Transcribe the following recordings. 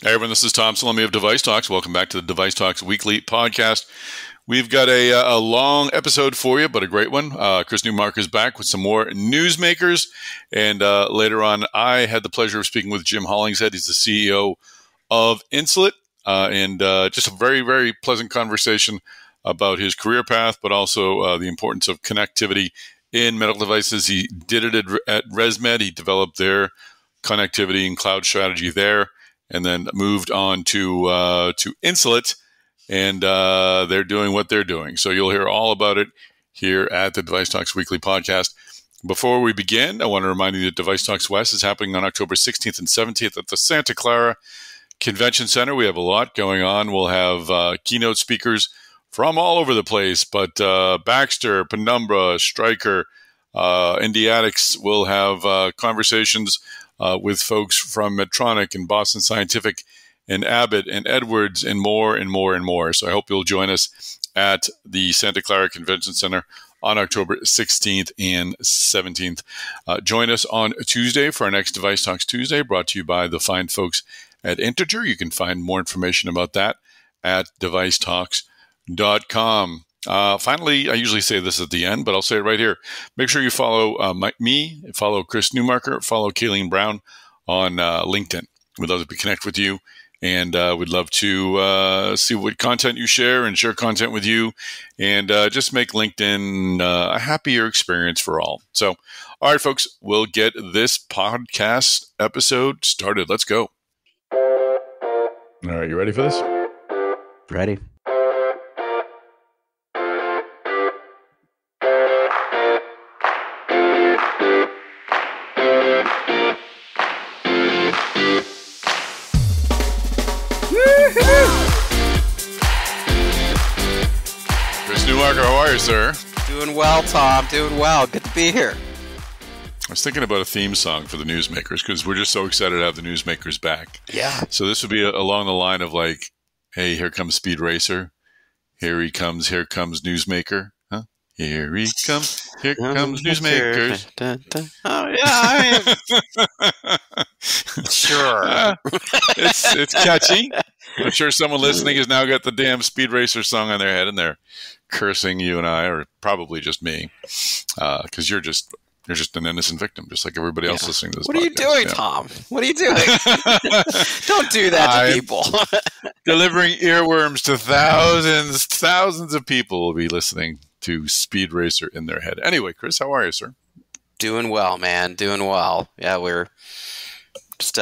Hey everyone, this is Tom Salemi of DeviceTalks. Welcome back to the DeviceTalks Weekly Podcast. We've got a long episode for you, but a great one. Chris Newmaker is back with some more newsmakers. And later on, I had the pleasure of speaking with Jim Hollingshead. He's the CEO of Insulet. And just a very, very pleasant conversation about his career path, but also the importance of connectivity in medical devices. He did it at ResMed. He developed their connectivity and cloud strategy there, and then moved on to Insulet, and they're doing what they're doing. So you'll hear all about it here at the DeviceTalks Weekly Podcast. Before we begin, I want to remind you that DeviceTalks West is happening on October 16th and 17th at the Santa Clara Convention Center. We have a lot going on. We'll have keynote speakers from all over the place, but Baxter, Penumbra, Stryker, Indie Addicts will have conversations with folks from Medtronic and Boston Scientific and Abbott and Edwards and more and more and more. So I hope you'll join us at the Santa Clara Convention Center on October 16th and 17th. Join us on Tuesday for our next Device Talks Tuesday, brought to you by the fine folks at Integer. You can find more information about that at DeviceTalks.com. Finally, I usually say this at the end, but I'll say it right here. Make sure you follow me, follow Chris Newmaker, follow Kayleen Brown on LinkedIn. We'd love to connect with you, and we'd love to see what content you share and share content with you, and just make LinkedIn a happier experience for all. So, all right, folks, we'll get this podcast episode started. Let's go. All right, you ready for this? Ready. How are you, sir? Doing well, Tom. Doing well. Good to be here. I was thinking about a theme song for the newsmakers because we're just so excited to have the newsmakers back. Yeah. So this would be along the line of like, hey, here comes Speed Racer. Here he comes. Here comes Newsmaker. Huh? Here he comes. Here comes Newsmakers. Oh, yeah. Sure. It's catchy. I'm sure someone listening has now got the damn Speed Racer song on their head, and they're cursing you and I, or probably just me, because you're just an innocent victim, just like everybody else listening to this. What are you doing, Tom? What are you doing? Don't do that to people. Delivering earworms to thousands of people will be listening to Speed Racer in their head. Anyway, Chris, how are you, sir? Doing well, man. Doing well. Yeah, we're just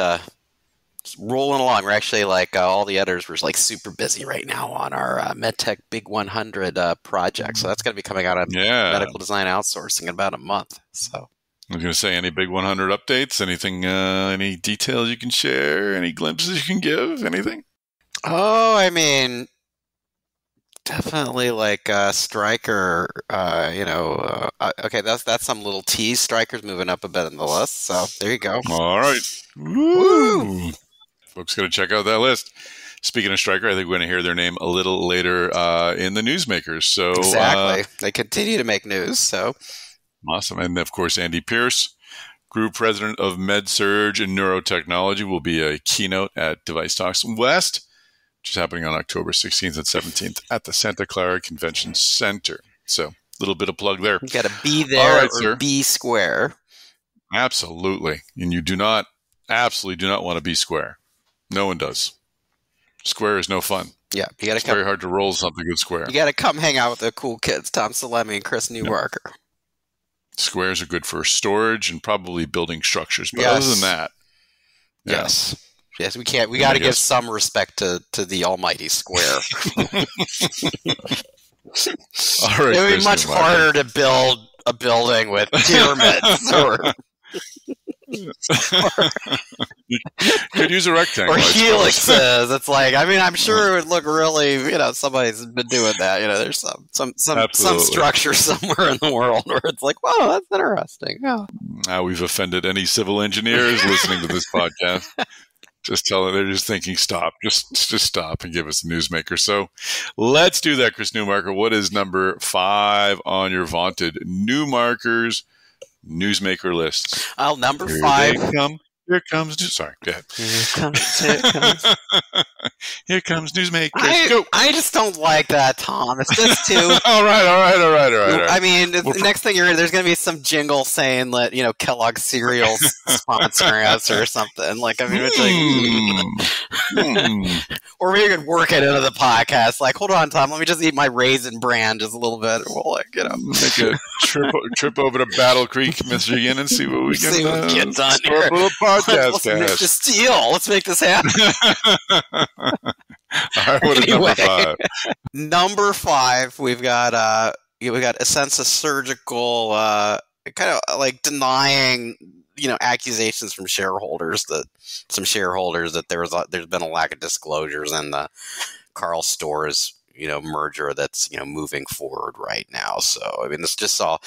rolling along. We're actually all the editors were super busy right now on our MedTech Big 100 project. So that's going to be coming out on medical design outsourcing in about a month. So I was going to say, any Big 100 updates? Anything? Any details you can share? Any glimpses you can give? Anything? Oh, I mean, definitely Stryker. Okay, that's some little tease. Stryker's moving up a bit in the list. So there you go. All right. Woo! Folks, got to check out that list. Speaking of Stryker, I think we're going to hear their name a little later in the newsmakers. So exactly, they continue to make news. So awesome, and of course, Andy Pierce, Group President of MedSurg and Neurotechnology, will be a keynote at DeviceTalks West, which is happening on October 16th and 17th at the Santa Clara Convention Center. So, a little bit of plug there. You got to be there or be square. Absolutely, and you absolutely do not want to be square. No one does. Square is no fun. Yeah, it's very hard to roll something with square. You got to come hang out with the cool kids, Tom Salemi and Chris Newmaker. Yep. Squares are good for storage and probably building structures, but other than that, yes, we can't. We got to give some respect to the almighty square. All right, it would be much harder to build a building with pyramids or. Could use a rectangle or helixes. It's I'm sure it would look really. Somebody's been doing that. There's some structure somewhere in the world where it's whoa, that's interesting. Yeah. Now we've offended any civil engineers listening to this podcast. Just tell them, they're just thinking, stop. Just stop and give us a newsmaker. So let's do that, Chris Newmaker. What is number 5 on your vaunted Newmakers newsmaker lists? Number 5. Here comes sorry, go ahead. Here comes. Here comes newsmakers. Go. I just don't like that, Tom. It's just too. all right. I mean, the next thing there's going to be some jingle saying that Kellogg's cereal's sponsoring us or something. Like, I mean, it's like, or we could work it into the podcast. Like, hold on, Tom, let me just eat my Raisin Bran just a little bit. We'll make a trip over to Battle Creek, Michigan, and see what we can get done here. A little podcast. Let's make this deal. Let's make this happen. All right, what is number 5? Number 5, we've got Asensus Surgical, kind of like denying accusations from shareholders that there's been a lack of disclosures in the Karl Storz merger that's moving forward right now. So I mean, this all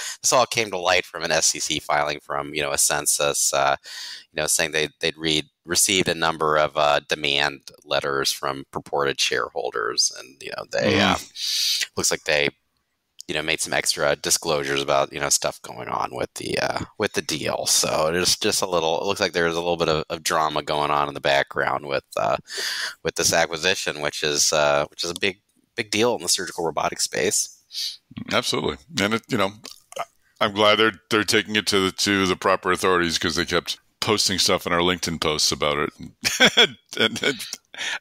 came to light from an SEC filing from Asensus, saying they'd received a number of demand letters from purported shareholders, and they looks like they made some extra disclosures about stuff going on with the deal. So there's just it looks like there's a little bit of drama going on in the background with this acquisition, which is a big deal in the surgical robotics space. Absolutely. And I'm glad they're taking it to the proper authorities, because they kept posting stuff in our LinkedIn posts about it and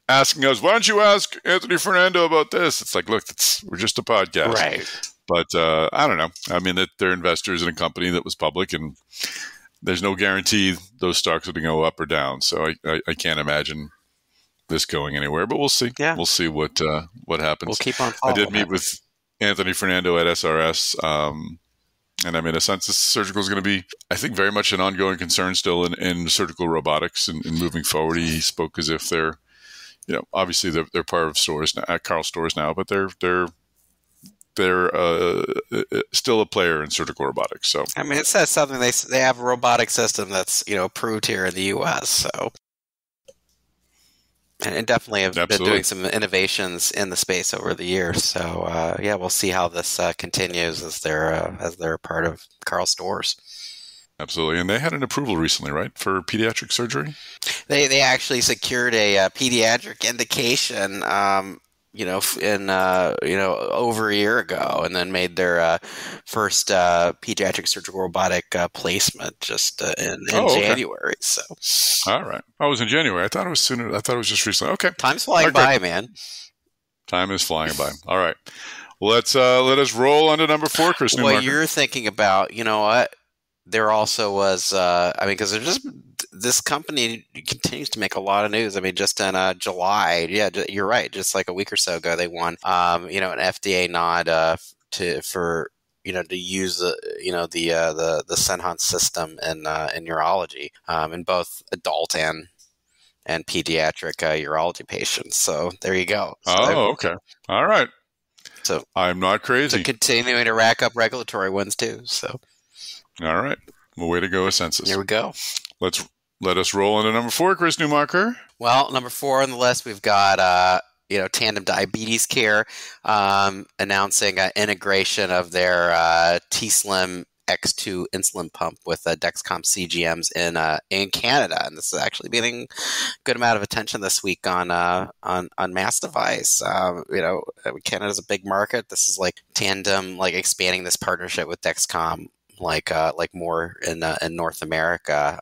asking us, why don't you ask Anthony Fernando about this? It's like, look, we're just a podcast. Right. But I don't know. I mean, that they're investors in a company that was public, and there's no guarantee those stocks are going to go up or down. So I can't imagine this going anywhere, but we'll see. Yeah. We'll see what happens. We'll keep on I following. did meet with Anthony Fernando at SRS, and I mean, Asensus Surgical is going to be, I think, very much an ongoing concern still in surgical robotics and moving forward. He spoke as if they're, obviously they're part of Karl Storz now, but they're still a player in surgical robotics. So I mean, it says something. They have a robotic system that's approved here in the U.S. So. And definitely have been doing some innovations in the space over the years. So we'll see how this continues as they're part of Karl Storz. Absolutely, and they had an approval recently, right, for pediatric surgery? They actually secured a pediatric indication, over a year ago, and then made their first pediatric surgical robotic placement just in January. So, all right, it was in January. I thought it was sooner. I thought it was just recently. Okay, time's flying by, man. Time is flying by. All right, let us roll on to number 4, Chris Newmaker. What you're thinking about? You know what? There also was, because this company continues to make a lot of news. I mean, just in July, you're right. Just like a week or so ago, they won, an FDA nod to use the Senhance system in urology, in both adult and pediatric urology patients. So there you go. So okay, all right. So I'm not crazy. So continuing to rack up regulatory wins too. So. All right. Well, way to go, Asensus. Here we go. Let us roll into number 4, Chris Newmaker. Well, number 4 on the list, we've got Tandem Diabetes Care announcing integration of their Tandem X2 insulin pump with Dexcom CGMs in Canada, and this is actually getting a good amount of attention this week on MassDevice. Canada's a big market. This is like Tandem expanding this partnership with Dexcom. Like more in North America,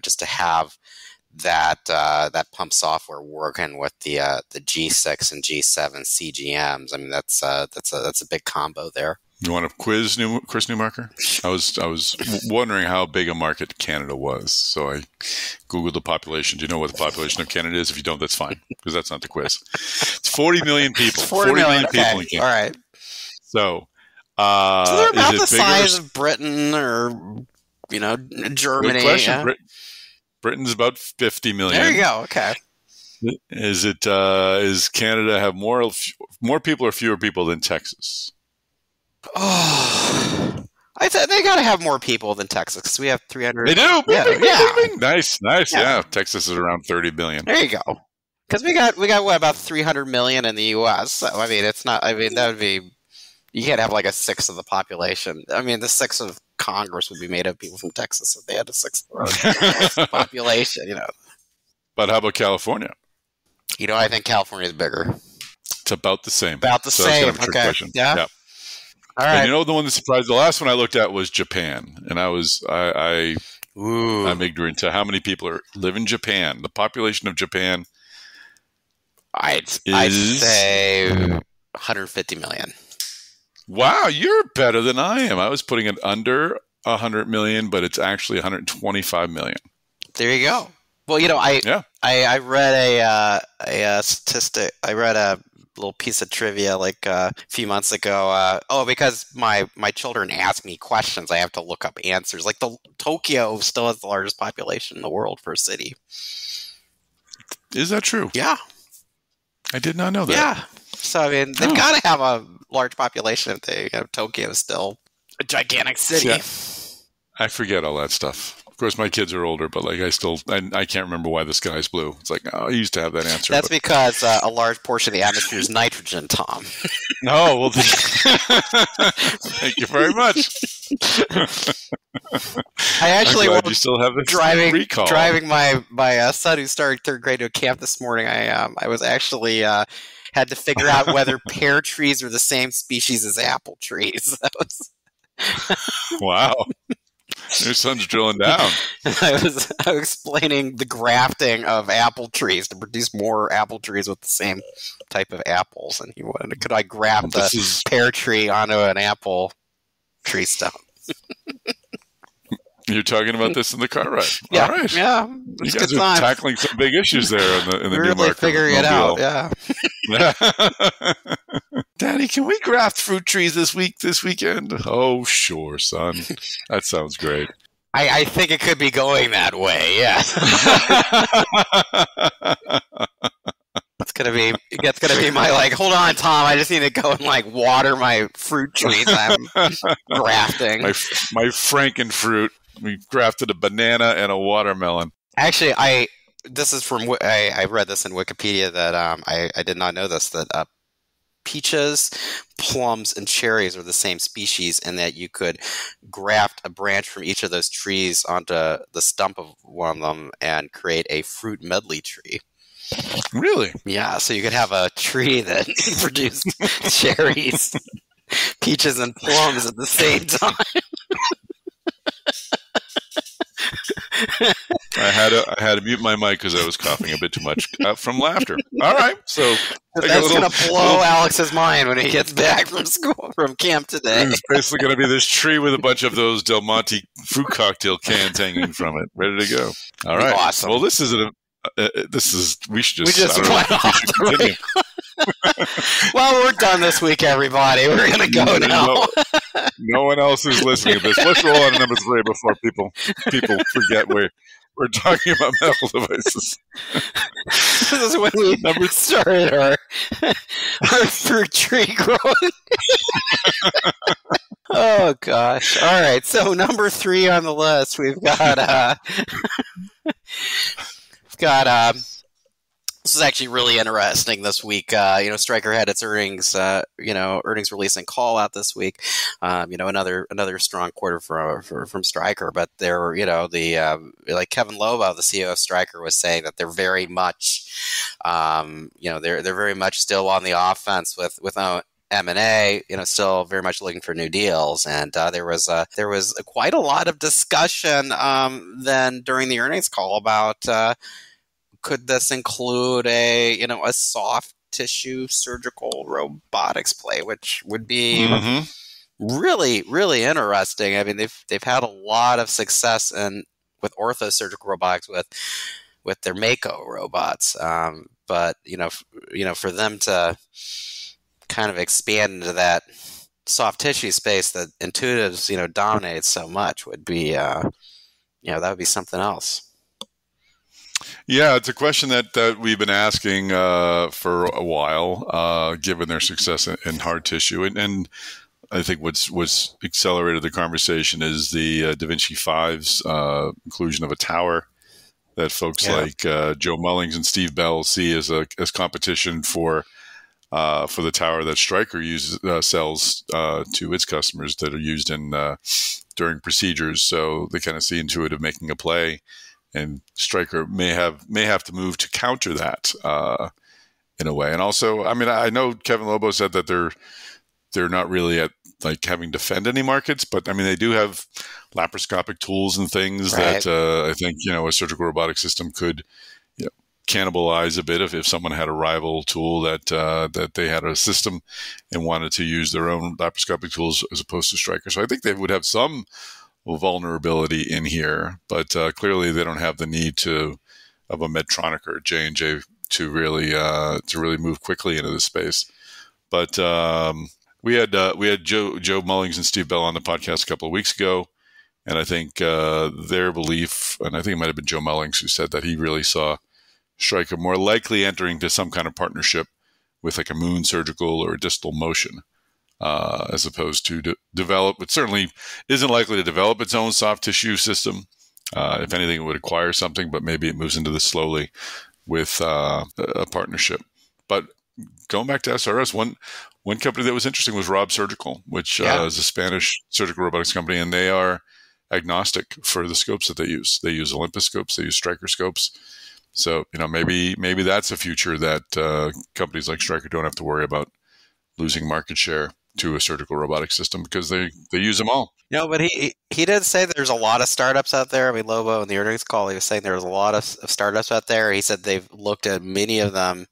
just to have that pump software working with the G6 and G7 CGMs. I mean, that's a big combo there. You want to quiz Chris Newmaker? I was wondering how big a market Canada was, so I Googled the population. Do you know what the population of Canada is? If you don't, that's fine, because that's not the quiz. It's 40 million people. 40 million people in Canada. All right. So they're about the size of Britain or Germany. Good question. Yeah? Britain's about 50 million. There you go. Okay. Is Canada have more people or fewer people than Texas? Oh, I said they got to have more people than Texas because we have 300. They do. Yeah. Nice. Yeah. Texas is around 30 billion. There you go. Because we got what, about 300 million in the U.S. So I mean, it's not. I mean, that would be. You can't have like a sixth of the population. I mean, the sixth of Congress would be made of people from Texas if they had a sixth largest population. But how about California? I think California is bigger. It's about the same. About the so same. That's kind of a trick question. Yeah. All right. And the one that surprised, the last one I looked at was Japan, and I'm ignorant to how many people live in Japan. The population of Japan. I'd say 150 million. Wow, you're better than I am. I was putting it under 100 million, but it's actually 125 million. There you go. Well, I read a statistic. I read a little piece of trivia like a few months ago. Because my children ask me questions, I have to look up answers. Like Tokyo still has the largest population in the world for a city. Is that true? Yeah. I did not know that. Yeah. So, they've got to have a large population if Tokyo is still a gigantic city. Yeah. I forget all that stuff. Of course, my kids are older, but I can't remember why the sky is blue. It's like, I used to have that answer. That's because a large portion of the atmosphere is nitrogen, Tom. No, well, thank you very much. I actually you still have this recall. Driving my son who started third grade to a camp this morning. I was actually had to figure out whether pear trees are the same species as apple trees. Wow. Your son's drilling down. I was explaining the grafting of apple trees to produce more apple trees with the same type of apples. And he wanted, could I graft the pear tree onto an apple tree stump? You're talking about this in the car ride. Yeah, all right. Yeah. You guys are tackling some big issues there in the really Newmaker figuring it out, yeah. Daddy, can we graft fruit trees this weekend? Oh, sure, son. That sounds great. I think it could be going that way, yeah. That's gonna be my hold on, Tom, I just need to go and water my fruit trees I'm grafting. My Frankenfruit. We grafted a banana and a watermelon. Actually, I read this in Wikipedia that I did not know this, that peaches, plums, and cherries are the same species, and that you could graft a branch from each of those trees onto the stump of one of them and create a fruit medley tree. Really? Yeah, so you could have a tree that produced cherries, peaches, and plums at the same time. I had to mute my mic because I was coughing a bit too much from laughter. All right, so that's going to blow Alex's mind when he gets back from camp today. It's basically going to be this tree with a bunch of those Del Monte fruit cocktail cans hanging from it, ready to go. All right, awesome. Well, we should just went off continue. Well, we're done this week, everybody. We're going to go now. No one else is listening to this. Let's roll on to number 3 before people forget we're talking about medical devices. This is when we started our fruit tree growing. Oh, gosh. All right. So number 3 on the list, we've got this is actually really interesting this week. Stryker had its earnings release and call out this week. Another strong quarter from Stryker, but they're, like Kevin Lobo, the CEO of Stryker, was saying that they're very much, they're very much still on the offense with M&A, still very much looking for new deals. And there was quite a lot of discussion then during the earnings call about could this include a soft tissue surgical robotics play, which would be really, really interesting. I mean, they've had a lot of success with ortho surgical robotics with their Mako robots, but for them to kind of expand into that soft tissue space that Intuitive's dominates so much would be that would be something else. Yeah, it's a question that we've been asking for a while, given their success in hard tissue. And I think what's accelerated the conversation is the Da Vinci 5's inclusion of a tower that folks like Joe Mullings and Steve Bell see as competition for the tower that Stryker sells to its customers that are used in during procedures. So they kind of see Intuitive making a play, and Stryker may have to move to counter that in a way. And also, I mean, I know Kevin Lobo said that they're not really at like having to defend any markets, but I mean, they do have laparoscopic tools and things that I think, a surgical robotic system could cannibalize a bit if someone had a rival tool that they had a system and wanted to use their own laparoscopic tools as opposed to Stryker. So I think they would have some vulnerability in here, but clearly they don't have the need of a Medtronic or J&J to really move quickly into this space. But we had Joe Mullings and Steve Bell on the podcast a couple of weeks ago, and I think their belief, and I think it might have been Joe Mullings who said that he really saw Stryker more likely entering to some kind of partnership with like a Moon Surgical or a Distal Motion, as opposed to develop. It certainly isn't likely to develop its own soft tissue system. If anything, it would acquire something, but maybe it moves into this slowly with a partnership. But going back to SRS, one company that was interesting was Rob Surgical, which is a Spanish surgical robotics company, and they are agnostic for the scopes that they use. They use Olympus scopes, they use Stryker scopes. So, maybe that's a future that companies like Stryker don't have to worry about losing market share to a surgical robotic system because they use them all. But he did say there's a lot of startups out there. I mean, Lobo in the earnings call, he was saying there's a lot of startups out there. He said they've looked at many of them.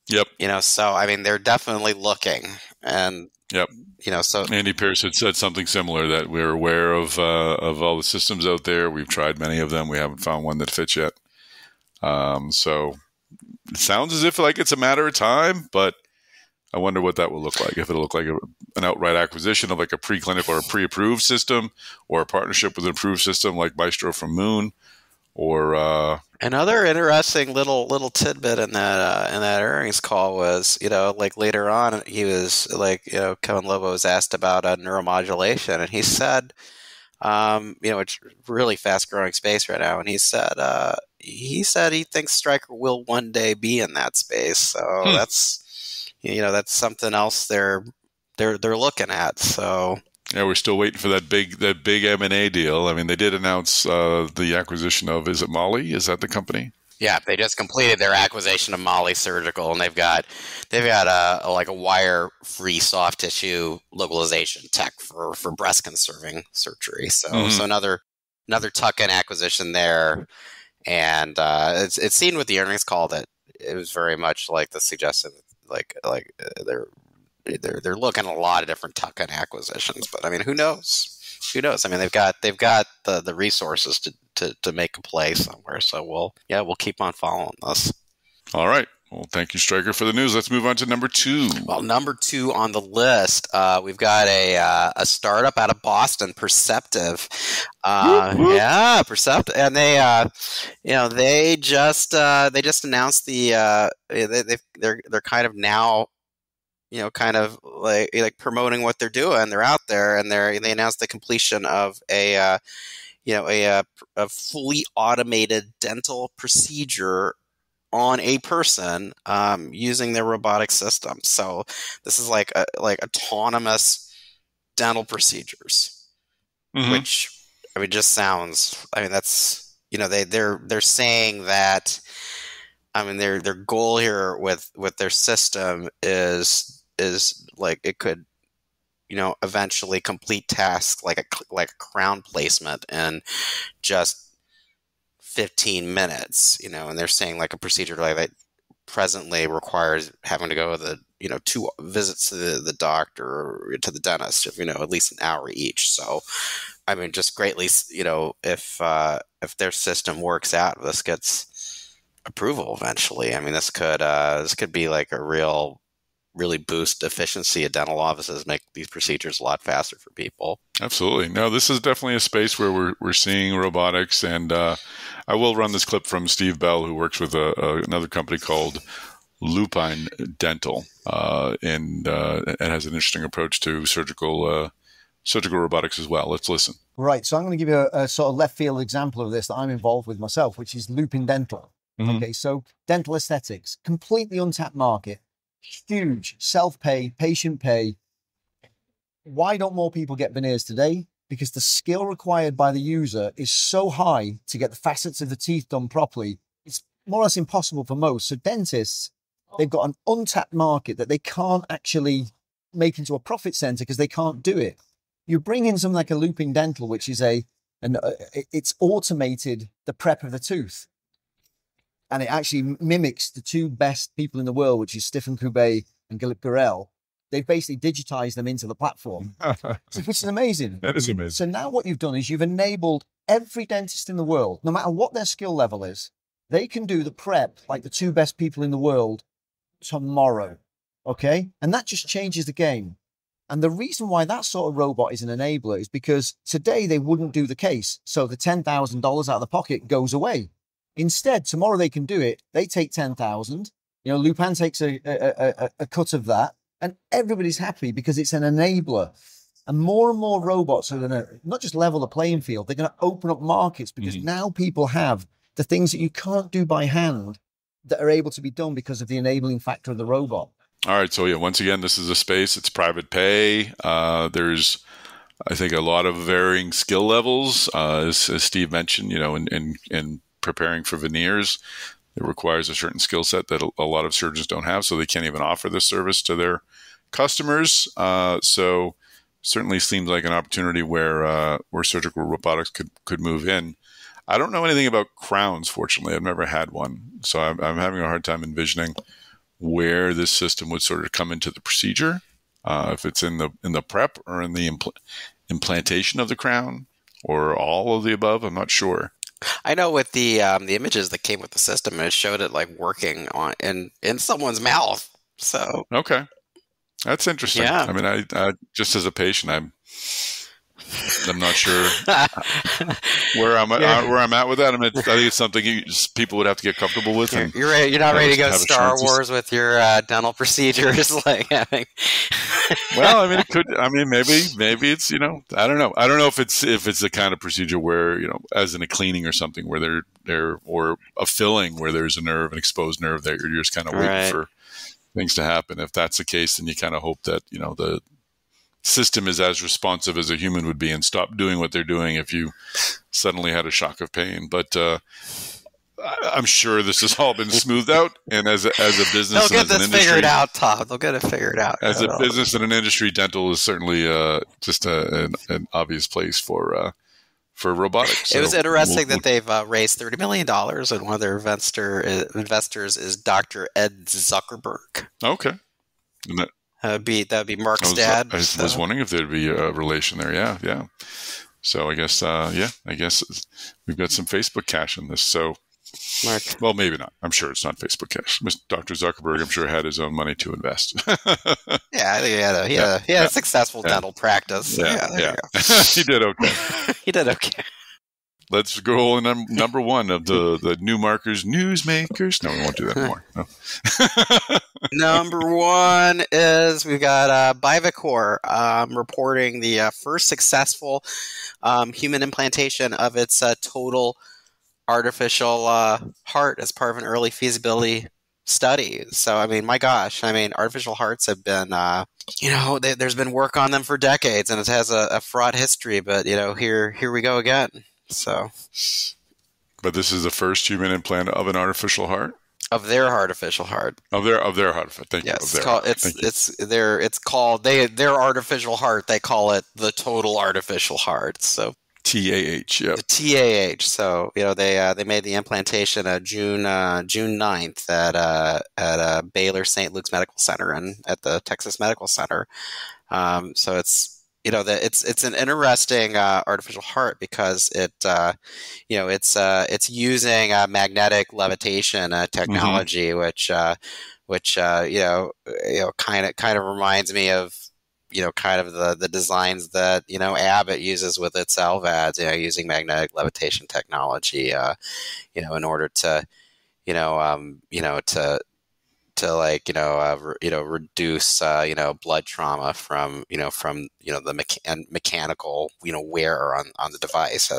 Yep. So, I mean, they're definitely looking. And, yep. So Andy Pierce had said something similar, that we're aware of all the systems out there. We've tried many of them. We haven't found one that fits yet. So it sounds as if like it's a matter of time, but I wonder what that will look like. If it'll look like an outright acquisition of like a preclinical or a pre-approved system, or a partnership with an approved system like Maestro from Moon, or another interesting little tidbit in that earnings call was, like later on he was like, Kevin Lobo was asked about neuromodulation, and he said, it's really fast growing space right now, and he said he thinks Stryker will one day be in that space. So that's something else they're looking at. So yeah, we're still waiting for that big M&A deal. I mean, they did announce the acquisition of, is it Molly? Is that the company? Yeah, they just completed their acquisition of Molly Surgical, and they've got a wire-free soft tissue localization tech for breast conserving surgery. So so another tuck-in acquisition there, and it's seen with the earnings call that it was very much like the suggestion, they're looking at a lot of different tuck-in acquisitions. But I mean, who knows? Who knows? I mean, they've got the resources to make a play somewhere. So we'll keep on following this. All right. Well, thank you, Stryker, for the news. Let's move on to number 2. Well, number 2 on the list, we've got a startup out of Boston, Perceptive. Yeah, Perceptive, and they just announced they're kind of now, kind of like promoting what they're doing. They're out there, and they announced the completion of a fully automated dental procedure on a person using their robotic system. So this is like autonomous dental procedures, which I mean just sounds. I mean that's they're saying that. I mean their goal here with their system is like it could eventually complete tasks like a crown placement in just 15 minutes, and they're saying like a procedure like that presently requires having to go with 2 visits to the doctor or to the dentist, at least an hour each. So, I mean, just greatly, if their system works out, this gets approval eventually. I mean, this could be like a really boost efficiency at dental offices, make these procedures a lot faster for people. Absolutely. No, this is definitely a space where we're seeing robotics, and I will run this clip from Steve Bell, who works with another company called Lupine Dental, and has an interesting approach to surgical robotics as well. Let's listen. Right. So I'm going to give you a sort of left field example of this that I'm involved with myself, which is Lupine Dental. Okay. So dental aesthetics, completely untapped market. Huge self-pay, patient pay. Why don't more people get veneers today? because the skill required by the user is so high to get the facets of the teeth done properly. It's more or less impossible for most. So dentists, they've got an untapped market that they can't actually make into a profit center because they can't do it. You bring in something like a looping dental, which is it's automated the prep of the tooth. And it actually mimics the two best people in the world, which is Stephen Koubé and Gilip Gurel. They've basically digitized them into the platform, which is amazing. That is amazing. So now what you've done is you've enabled every dentist in the world, no matter what their skill level is, they can do the prep like the two best people in the world tomorrow. Okay? And that just changes the game. And the reason why that sort of robot is an enabler is because today they wouldn't do the case. So the $10,000 out of the pocket goes away. Instead, tomorrow they can do it. They take 10,000. Lupin takes a cut of that. And everybody's happy because it's an enabler. And more robots are going to not just level the playing field, they're going to open up markets because now people have the things that you can't do by hand that are able to be done because of the enabling factor of the robot. All right. So, yeah, once again, this is a space. It's private pay. There's, I think, a lot of varying skill levels, as Steve mentioned, in preparing for veneers. It requires a certain skill set that a lot of surgeons don't have, so they can't even offer this service to their customers. So certainly seems like an opportunity where surgical robotics could move in. I don't know anything about crowns, fortunately. I've never had one. So I'm having a hard time envisioning where this system would sort of come into the procedure, if it's in the prep or in the implantation of the crown or all of the above. I'm not sure. I know with the images that came with the system, it showed it like working in someone's mouth. So okay, that's interesting. Yeah. I mean, I just as a patient, I'm not sure where I'm at with that. I mean, I think it's something people would have to get comfortable with. You're ready, you're not ready to go Star Wars with your dental procedures, like having. Well, I mean, it could. I mean, maybe it's I don't know. I don't know if it's the kind of procedure where as in a cleaning or something where they're or a filling where there's an exposed nerve that you're just kind of waiting for things to happen. If that's the case, then you kind of hope that the system is as responsive as a human would be and stop doing what they're doing if you suddenly had a shock of pain. But I'm sure this has all been smoothed out, and as a business, they'll get and as this an industry, figured out, Tom. They'll get it figured out. As a business and an industry, dental is certainly just an obvious place for robotics. It was interesting that they've raised $30 million, and one of their investors is Dr. Ed Zuckerberg. Okay. And that'd be Mark's dad. I was wondering if there'd be a relation there. Yeah. So I guess we've got some Facebook cash in this. So, Mark. Well, maybe not. I'm sure it's not Facebook cash. Dr. Zuckerberg, I'm sure, had his own money to invest. Yeah, he had a successful dental practice. Yeah. He did okay. He did okay. Let's go on number one of the newsmakers. No, we won't do that anymore. No. Number one is we've got BiVacor reporting the first successful human implantation of its total artificial heart as part of an early feasibility study. So, I mean, my gosh, artificial hearts have been, there's been work on them for decades, and it has a fraught history. But here we go again. So, but this is the first human implant of an artificial heart. Of their artificial heart. Of their heart. Thank you. Yes, it's called their artificial heart. They call it the total artificial heart. So TAH. Yeah. The TAH. So they made the implantation June 9th at Baylor St. Luke's Medical Center and at the Texas Medical Center. So it's. It's an interesting artificial heart because it's using magnetic levitation technology, which kind of reminds me of kind of the designs that Abbott uses with its LVADs, using magnetic levitation technology, in order to reduce blood trauma from the mechanical wear on the device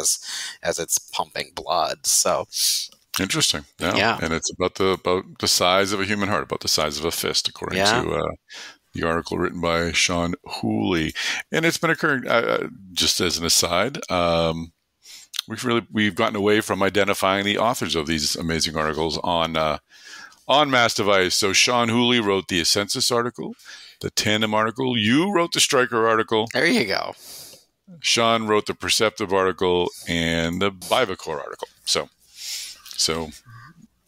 as it's pumping blood. So interesting. Yeah. And it's about the size of a human heart, about the size of a fist, according to The article written by Sean Hooley. And it's been occurring, just as an aside, we've gotten away from identifying the authors of these amazing articles on MassDevice. So Sean Hooley wrote the Asensus article, the Tandem article. You wrote the Stryker article. There you go. Sean wrote the Perceptive article and the BiVacor article. So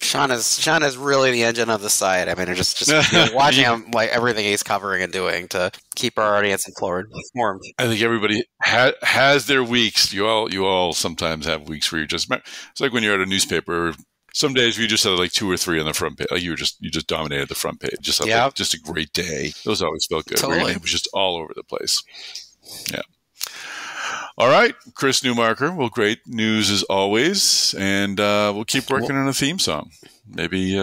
Sean is really the engine of the site. I mean, just watching him, like everything he's covering and doing to keep our audience informed. I think everybody has their weeks. You all sometimes have weeks where it's like when you're at a newspaper. Some days you just had like 2 or 3 on the front page. Like you just dominated the front page. Just a great day. Those always felt good. Totally. It was just all over the place. Yeah. All right, Chris Newmaker. Well, great news as always, and we'll keep working on a theme song. Maybe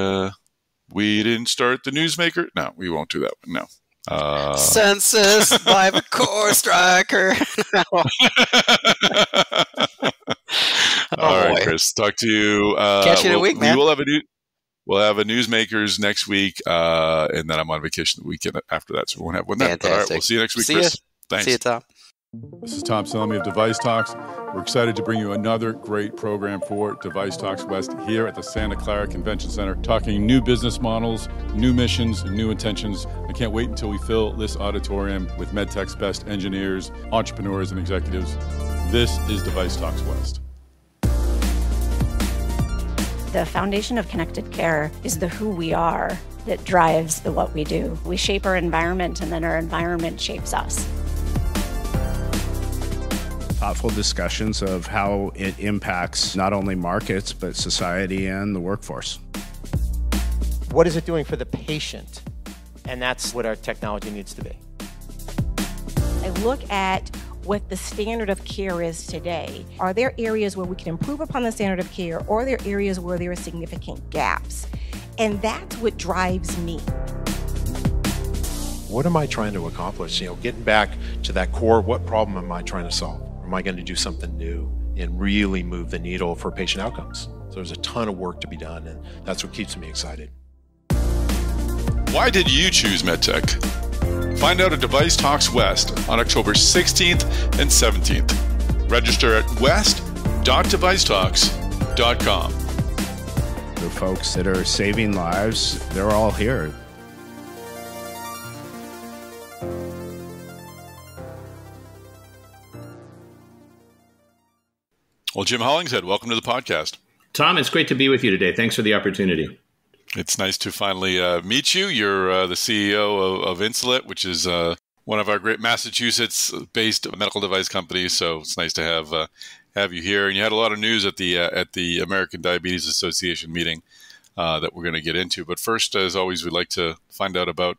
we didn't start the newsmaker. No, we won't do that one. No. Census, BiVacor, Stryker. All right, Chris. Talk to you. Catch you in a week, man. We'll have a newsmakers next week, and then I'm on vacation the weekend after that, so we won't have one. Fantastic. All right, we'll see you next week, Chris. Thanks. See you, Tom. This is Tom Salemi of DeviceTalks. We're excited to bring you another great program for DeviceTalks West here at the Santa Clara Convention Center, talking new business models, new missions, and new intentions. I can't wait until we fill this auditorium with MedTech's best engineers, entrepreneurs, and executives. This is DeviceTalks West. The foundation of connected care is the who we are that drives the what we do. We shape our environment, and then our environment shapes us. Thoughtful discussions of how it impacts not only markets, but society and the workforce. What is it doing for the patient? And that's what our technology needs to be. I look at what the standard of care is today. Are there areas where we can improve upon the standard of care, or are there areas where there are significant gaps? And that's what drives me. What am I trying to accomplish? Getting back to that core, what problem am I trying to solve? Am I going to do something new and really move the needle for patient outcomes? So there's a ton of work to be done, and that's what keeps me excited. Why did you choose MedTech? Find out at DeviceTalks West on October 16th and 17th. Register at west.devicetalks.com. The folks that are saving lives, they're all here. Well, Jim Hollingshead, welcome to the podcast. Tom, it's great to be with you today. Thanks for the opportunity. It's nice to finally meet you. You're the CEO of Insulet, which is one of our great Massachusetts-based medical device companies. So it's nice to have you here. And you had a lot of news at the American Diabetes Association meeting that we're going to get into. But first, as always, we'd like to find out about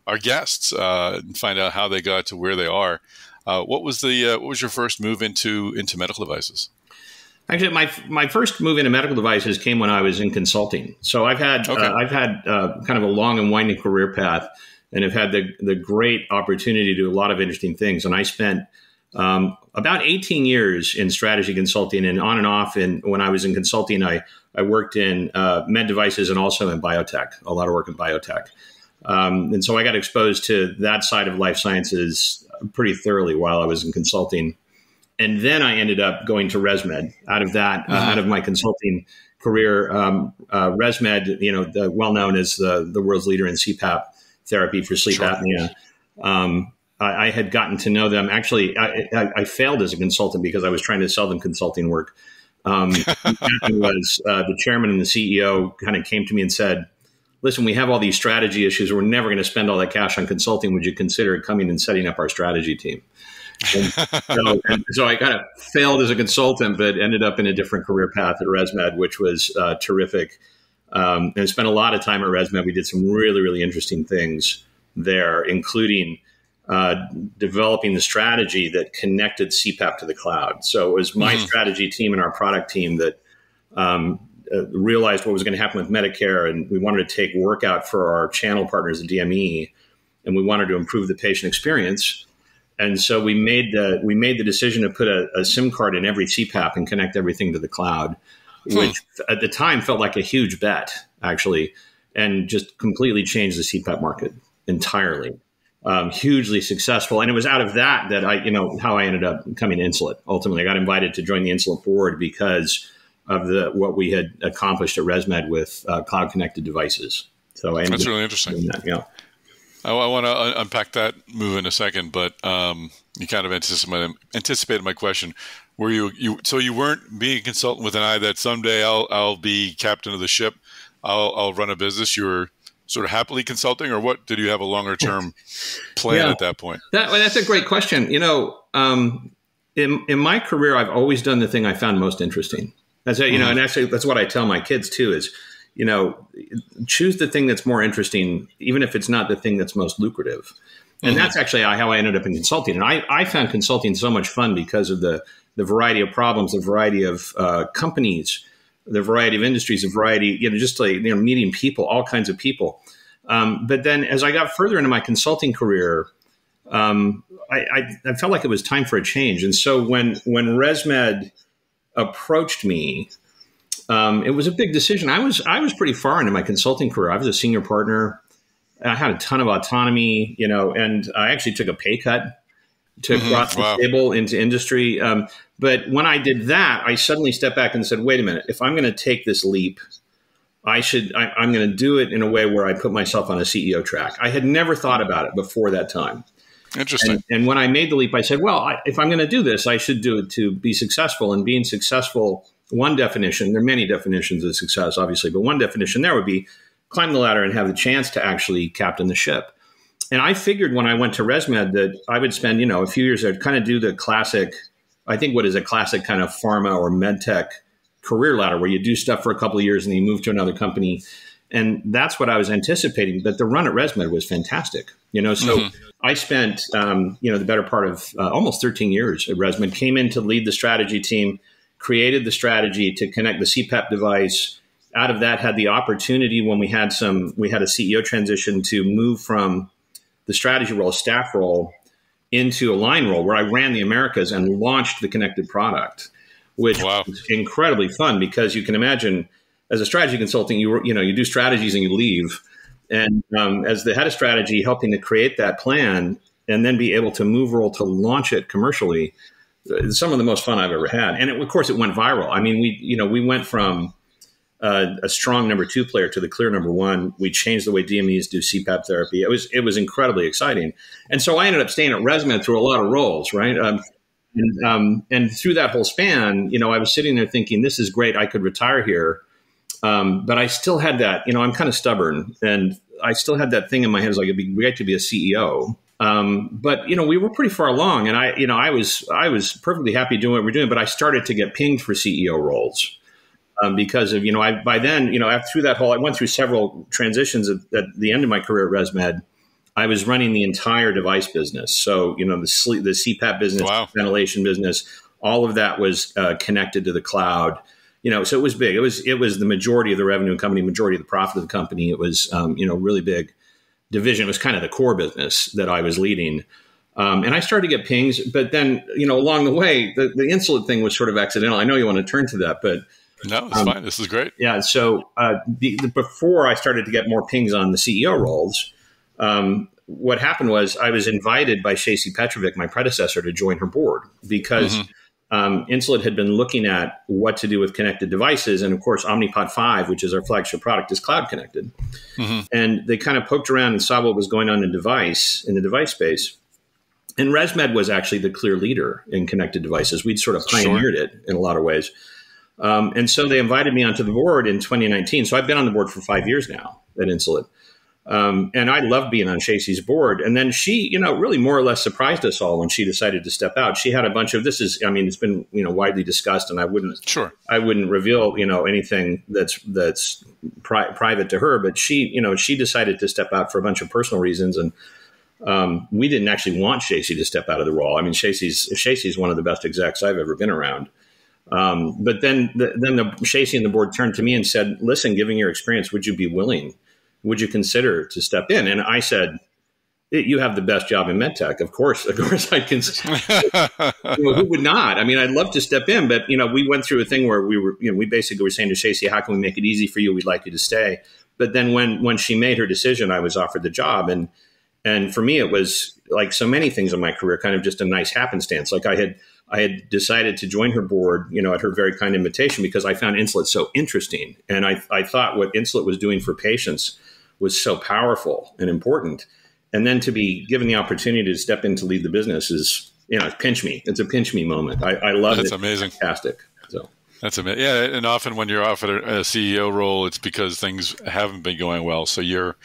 our guests and find out how they got to where they are. What was your first move into medical devices? Actually, my first move into medical devices came when I was in consulting. So I've had kind of a long and winding career path, and have had the great opportunity to do a lot of interesting things. And I spent about 18 years in strategy consulting, and on and off. And when I was in consulting, I worked in med devices and also in biotech. A lot of work in biotech, and so I got exposed to that side of life sciences pretty thoroughly while I was in consulting. And then I ended up going to ResMed out of that, out of my consulting career. ResMed, well known as the world's leader in CPAP therapy for sleep apnea. I had gotten to know them. Actually, I failed as a consultant because I was trying to sell them consulting work. What happened was the chairman and the CEO kind of came to me and said, "Listen, we have all these strategy issues. We're never going to spend all that cash on consulting. Would you consider coming and setting up our strategy team?" And so I kind of failed as a consultant, but ended up in a different career path at ResMed, which was terrific. And I spent a lot of time at ResMed. We did some really, really interesting things there, including developing the strategy that connected CPAP to the cloud. So it was my strategy team and our product team that realized what was going to happen with Medicare, and we wanted to take work out for our channel partners at DME, and we wanted to improve the patient experience. And so we made the decision to put a SIM card in every CPAP and connect everything to the cloud, which at the time felt like a huge bet, actually, and just completely changed the CPAP market entirely. hugely successful. And it was out of that how I ended up coming to Insulet. Ultimately, I got invited to join the Insulet board because of what we had accomplished at ResMed with cloud connected devices. So that's really interesting. I want to unpack that move in a second, but you kind of anticipated my question. Were so you weren't being a consultant with an eye that someday I'll be captain of the ship, I'll run a business. You were sort of happily consulting, or what? Did you have a longer term plan at that point? That's a great question. In my career, I've always done the thing I found most interesting. That's and actually that's what I tell my kids too is, choose the thing that's more interesting, even if it's not the thing that's most lucrative. And that's actually how I ended up in consulting. And I found consulting so much fun because of the variety of problems, the variety of companies, the variety of industries, the variety, just like, meeting people, all kinds of people. But then as I got further into my consulting career, I felt like it was time for a change. And so when ResMed approached me, it was a big decision. I was pretty far into my consulting career. I was a senior partner. I had a ton of autonomy, and I actually took a pay cut to cross the table into industry. But when I did that, I suddenly stepped back and said, wait a minute, if I'm going to take this leap, I'm going to do it in a way where I put myself on a CEO track. I had never thought about it before that time. Interesting. And when I made the leap, I said, well, if I'm going to do this, I should do it to be successful. And being successful, one definition, there are many definitions of success, obviously, but one definition there would be climb the ladder and have the chance to actually captain the ship. And I figured when I went to ResMed that I would spend, a few years there to kind of do the classic, I think what is a classic kind of pharma or med tech career ladder where you do stuff for a couple of years and then you move to another company. And that's what I was anticipating. But the run at ResMed was fantastic. So I spent, the better part of almost 13 years at ResMed, came in to lead the strategy team, created the strategy to connect the CPAP device. Out of that, had the opportunity when we had a CEO transition to move from the strategy role, staff role, into a line role where I ran the Americas and launched the connected product, which was incredibly fun because you can imagine as a strategy consultant, you do strategies and you leave. And as the head of strategy, helping to create that plan and then be able to move role to launch it commercially, some of the most fun I've ever had. And of course, it went viral. I mean, we went from a strong number 2 player to the clear number 1. We changed the way DMEs do CPAP therapy. It was incredibly exciting. And so I ended up staying at ResMed through a lot of roles, right? And through that whole span, I was sitting there thinking, this is great. I could retire here. But I still had that, I'm kind of stubborn, and I still had that thing in my head. It's like, it'd be great to be a CEO. But we were pretty far along, and I was perfectly happy doing what we're doing, but I started to get pinged for CEO roles. Because of, by then, through that whole, I went through several transitions at the end of my career at ResMed. I was running the entire device business. So, the CPAP business, ventilation business, all of that was connected to the cloud. So it was big. It was the majority of the revenue of the company, majority of the profit of the company. It was, really big division. It was kind of the core business that I was leading. And I started to get pings, but then, along the way, the Insulet thing was sort of accidental. I know you want to turn to that, but no, it's fine. This is great. Yeah. So before I started to get more pings on the CEO roles, what happened was I was invited by Shacey Petrovic, my predecessor, to join her board because Insulet had been looking at what to do with connected devices. And of course, Omnipod 5, which is our flagship product, is cloud connected. And they kind of poked around and saw what was going on in the device space. And ResMed was actually the clear leader in connected devices. We'd sort of pioneered it in a lot of ways. And so they invited me onto the board in 2019. So I've been on the board for 5 years now at Insulet. And I loved being on Shacey's board. And then she, really more or less surprised us all when she decided to step out. She had a bunch of, it's been, widely discussed, and I wouldn't reveal, anything that's private to her, but she decided to step out for a bunch of personal reasons. And we didn't actually want Shacey to step out of the role. I mean, Shacey's one of the best execs I've ever been around. But then Shacey and the board turned to me and said, listen, given your experience, would you consider to step in? And I said, you have the best job in medtech. Of course I'd consider. Who would not? I mean, I'd love to step in, but we went through a thing where we basically were saying to Shacey, how can we make it easy for you? We'd like you to stay. But then when she made her decision, I was offered the job, and And for me, it was like so many things in my career, kind of just a nice happenstance. Like I had decided to join her board, at her very kind invitation, because I found Insulet so interesting. And I thought what Insulet was doing for patients was so powerful and important. And then to be given the opportunity to step in to lead the business is, pinch me. It's a pinch me moment. I love it. That's amazing. It's fantastic. So. That's amazing. Yeah, and often when you're offered a CEO role, it's because things haven't been going well. So you're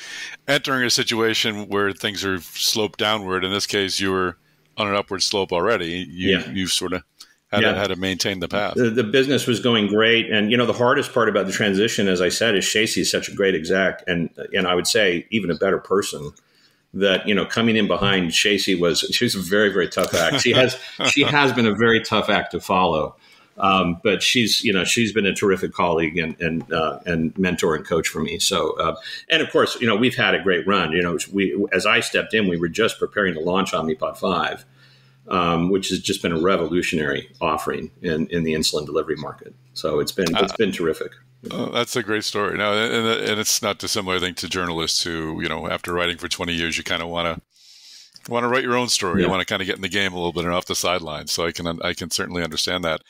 entering a situation where things are sloped downward. In this case, you were on an upward slope already. You sort of had to maintain the path. The business was going great. And, the hardest part about the transition, as I said, is Shacey is such a great exec. And I would say even a better person. That, coming in behind Shacey she was a very, very tough act. She has been a very tough act to follow. But she's been a terrific colleague and mentor and coach for me. So, and of course, we've had a great run. As I stepped in, we were just preparing to launch Omnipod 5, which has just been a revolutionary offering in the insulin delivery market. So it's been terrific. Oh, that's a great story. No, and it's not dissimilar, I think, to journalists who, after writing for 20 years, you kind of want to write your own story. You want to kind of get in the game a little bit and off the sidelines. So I can certainly understand that.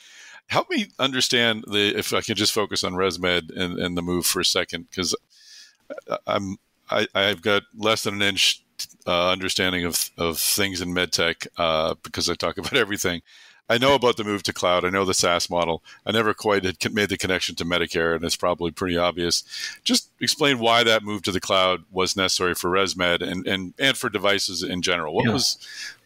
Help me understand if I can just focus on ResMed and the move for a second, because I've got less than an inch understanding of things in medtech because I talk about everything. I know about the move to cloud. I know the SaaS model. I never quite had made the connection to Medicare, and it's probably pretty obvious. Just explain why that move to the cloud was necessary for ResMed and for devices in general. What was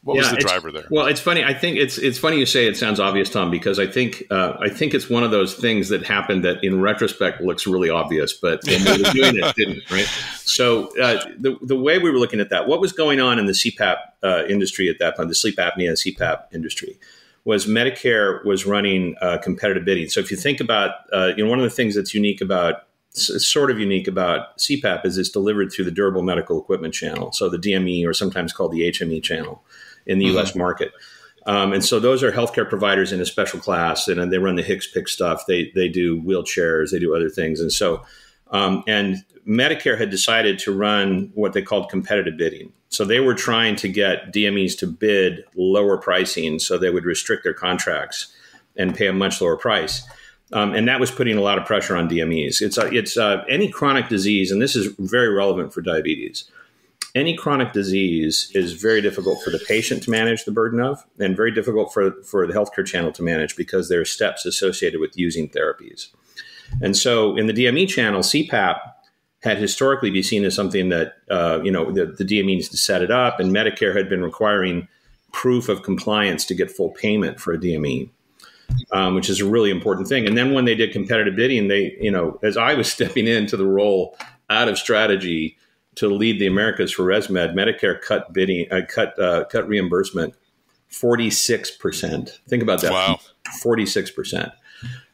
the driver there? Well, it's funny. I think it's funny you say it sounds obvious, Tom, because I think it's one of those things that happened that in retrospect looks really obvious, but when we were doing it didn't, right? So the way we were looking at that, what was going on in the CPAP industry at that point, the sleep apnea CPAP industry, was Medicare was running competitive bidding. So if you think about, one of the things that's sort of unique about CPAP is it's delivered through the durable medical equipment channel. So the DME, or sometimes called the HME channel in the U.S. market. And so those are healthcare providers in a special class, and they run the HCPCS stuff. They do wheelchairs, they do other things. And so, and Medicare had decided to run what they called competitive bidding. So they were trying to get DMEs to bid lower pricing so they would restrict their contracts and pay a much lower price. And that was putting a lot of pressure on DMEs. It's any chronic disease, and this is very relevant for diabetes. Any chronic disease is very difficult for the patient to manage the burden of, and very difficult for the healthcare channel to manage, because there are steps associated with using therapies. And so in the DME channel, CPAP had historically been seen as something that, the DME needs to set it up, and Medicare had been requiring proof of compliance to get full payment for a DME, which is a really important thing. And then when they did competitive bidding, they, as I was stepping into the role out of strategy to lead the Americas for ResMed, Medicare cut reimbursement 46%. Think about that. Wow. 46%.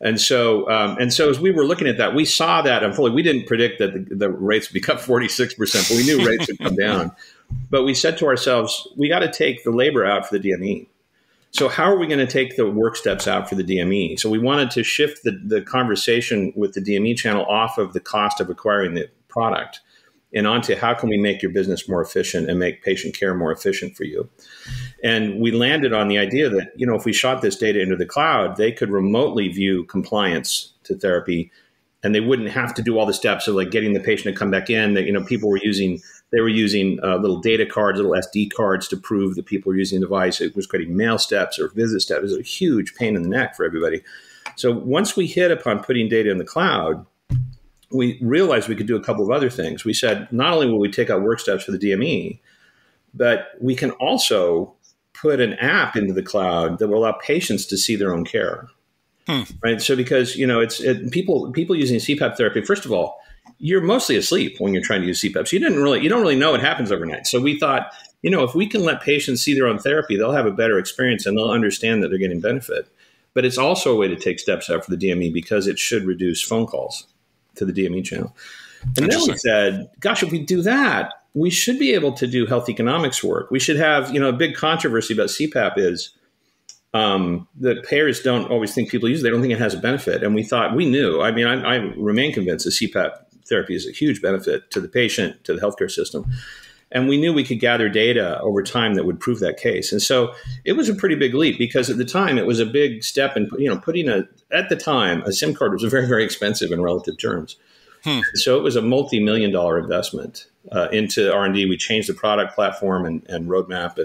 And so as we were looking at that, we saw that unfolding. We didn't predict that the rates would be cut 46%, but we knew rates would come down. But we said to ourselves, we got to take the labor out for the DME. So how are we going to take the work steps out for the DME? So we wanted to shift the conversation with the DME channel off of the cost of acquiring the product and onto how can we make your business more efficient and make patient care more efficient for you. And we landed on the idea that, if we shot this data into the cloud, they could remotely view compliance to therapy, and they wouldn't have to do all the steps of like getting the patient to come back in. That, people were using little data cards, little SD cards to prove that people were using the device. It was creating mail steps or visit steps. It was a huge pain in the neck for everybody. So once we hit upon putting data in the cloud, we realized we could do a couple of other things. We said, not only will we take out work steps for the DME, but we can also put an app into the cloud that will allow patients to see their own care. Right. So because, people using CPAP therapy, first of all, you're mostly asleep when you're trying to use CPAP. So you don't really know what happens overnight. So we thought, if we can let patients see their own therapy, they'll have a better experience and they'll understand that they're getting benefit. But it's also a way to take steps out for the DME, because it should reduce phone calls to the DME channel. And then we said, gosh, if we do that, we should be able to do health economics work. We should have, a big controversy about CPAP is that payers don't always think people use it. They don't think it has a benefit. And we knew, I remain convinced that CPAP therapy is a huge benefit to the patient, to the healthcare system. And we knew we could gather data over time that would prove that case. And so it was a pretty big leap, because at the time it was a big step in, putting at the time, a SIM card was very, very expensive in relative terms. So it was a multi-million-dollar investment into R&D. We changed the product platform and roadmap,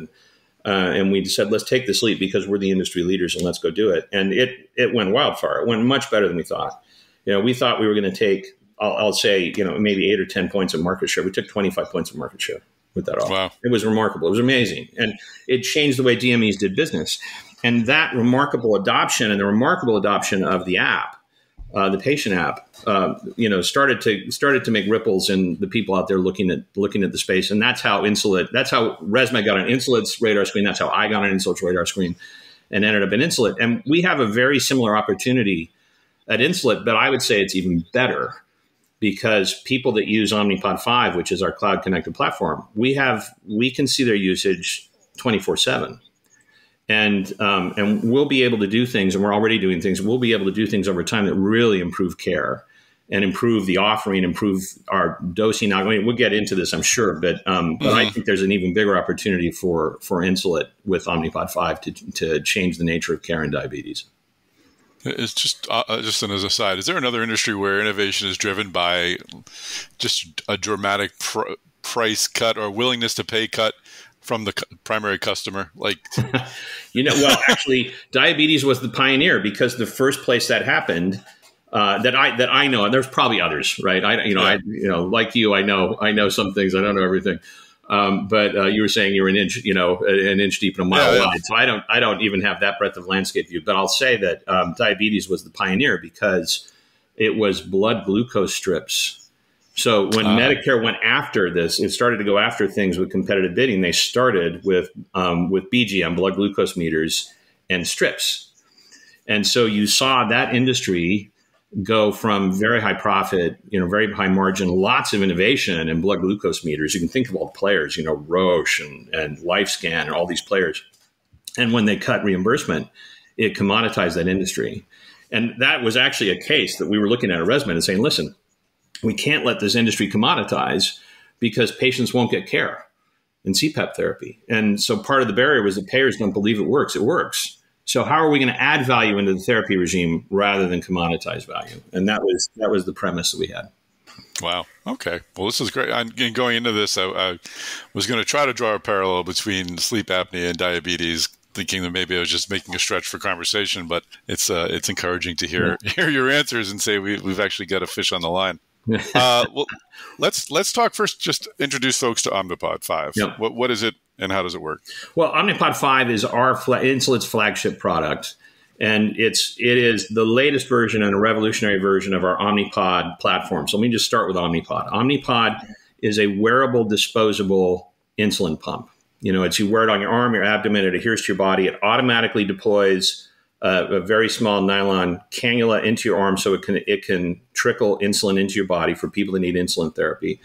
and we said, let's take this leap because we're the industry leaders and let's go do it. And it went wildfire. It went much better than we thought. We thought we were going to take, I'll say, maybe 8 or 10 points of market share. We took 25 points of market share with that offer. Wow. It was remarkable. It was amazing. And it changed the way DMEs did business. And that remarkable adoption and the remarkable adoption of the app, the patient app, started to make ripples in the people out there looking at the space. And that's how ResMed got on Insulet's radar screen. That's how I got on Insulet's radar screen and ended up in Insulet. And we have a very similar opportunity at Insulet, but I would say it's even better, because people that use Omnipod 5, which is our cloud connected platform, we can see their usage 24/7. And we'll be able to do things, and we're already doing things. We'll be able to do things over time that really improve care and improve the offering, improve our dosing. Now, we'll get into this, I'm sure, but I think there's an even bigger opportunity for Insulet with Omnipod 5 to change the nature of care in diabetes. It's just an aside. Is there another industry where innovation is driven by just a dramatic price cut or willingness to pay cut from the primary customer? Actually, diabetes was the pioneer, because the first place that happened that I know, and there's probably others, right? Like you, I know some things. I don't know everything. But you were saying you're an inch deep and a mile wide. So I don't even have that breadth of landscape view. But I'll say that diabetes was the pioneer because it was blood glucose strips. So when Medicare went after this, it started to go after things with competitive bidding. They started with BGM, blood glucose meters, and strips. And so you saw that industry go from very high profit, very high margin, lots of innovation in blood glucose meters. You can think of all the players, Roche and LifeScan and all these players. And when they cut reimbursement, it commoditized that industry. And that was actually a case that we were looking at ResMed and saying, listen, we can't let this industry commoditize because patients won't get care in CPAP therapy. And so part of the barrier was that payers don't believe it works. It works. So how are we going to add value into the therapy regime rather than commoditize value? And that was the premise that we had. Wow. Okay. Well, this is great. Going into this, I was going to try to draw a parallel between sleep apnea and diabetes, thinking that maybe I was just making a stretch for conversation, but it's encouraging to hear your answers and say we've actually got a fish on the line. Well, let's talk first. Just introduce folks to Omnipod 5. Yep. What is it, and how does it work? Well, Omnipod 5 is our Insulet's flagship product, and it is the latest version and a revolutionary version of our Omnipod platform. So let me just start with Omnipod. Omnipod is a wearable, disposable insulin pump. It's you wear it on your arm, your abdomen. It adheres to your body. It automatically deploys a very small nylon cannula into your arm, so it can trickle insulin into your body for people that need insulin therapy.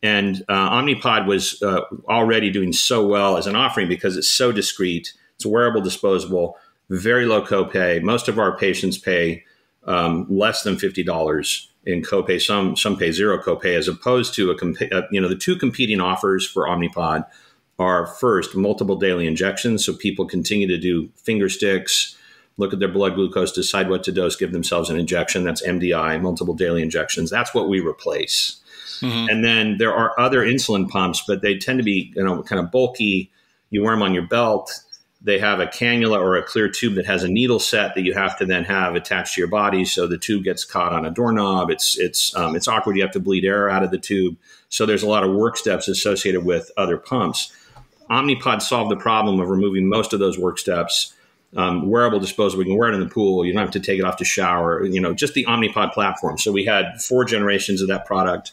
And Omnipod was already doing so well as an offering because it's so discreet. It's wearable, disposable, very low copay. Most of our patients pay less than $50 in copay. Some pay zero copay, as opposed to the two competing offers for Omnipod are, first, multiple daily injections, so people continue to do finger sticks, look at their blood glucose, decide what to dose, give themselves an injection. That's MDI, multiple daily injections. That's what we replace. Mm-hmm. And then there are other insulin pumps, but they tend to be kind of bulky. You wear them on your belt. They have a cannula or a clear tube that has a needle set that you have to then have attached to your body. So the tube gets caught on a doorknob. It's awkward. You have to bleed air out of the tube. So there's a lot of work steps associated with other pumps. Omnipod solved the problem of removing most of those work steps. Wearable, disposable. You can wear it in the pool. You don't have to take it off to shower. Just the Omnipod platform. So we had 4 generations of that product.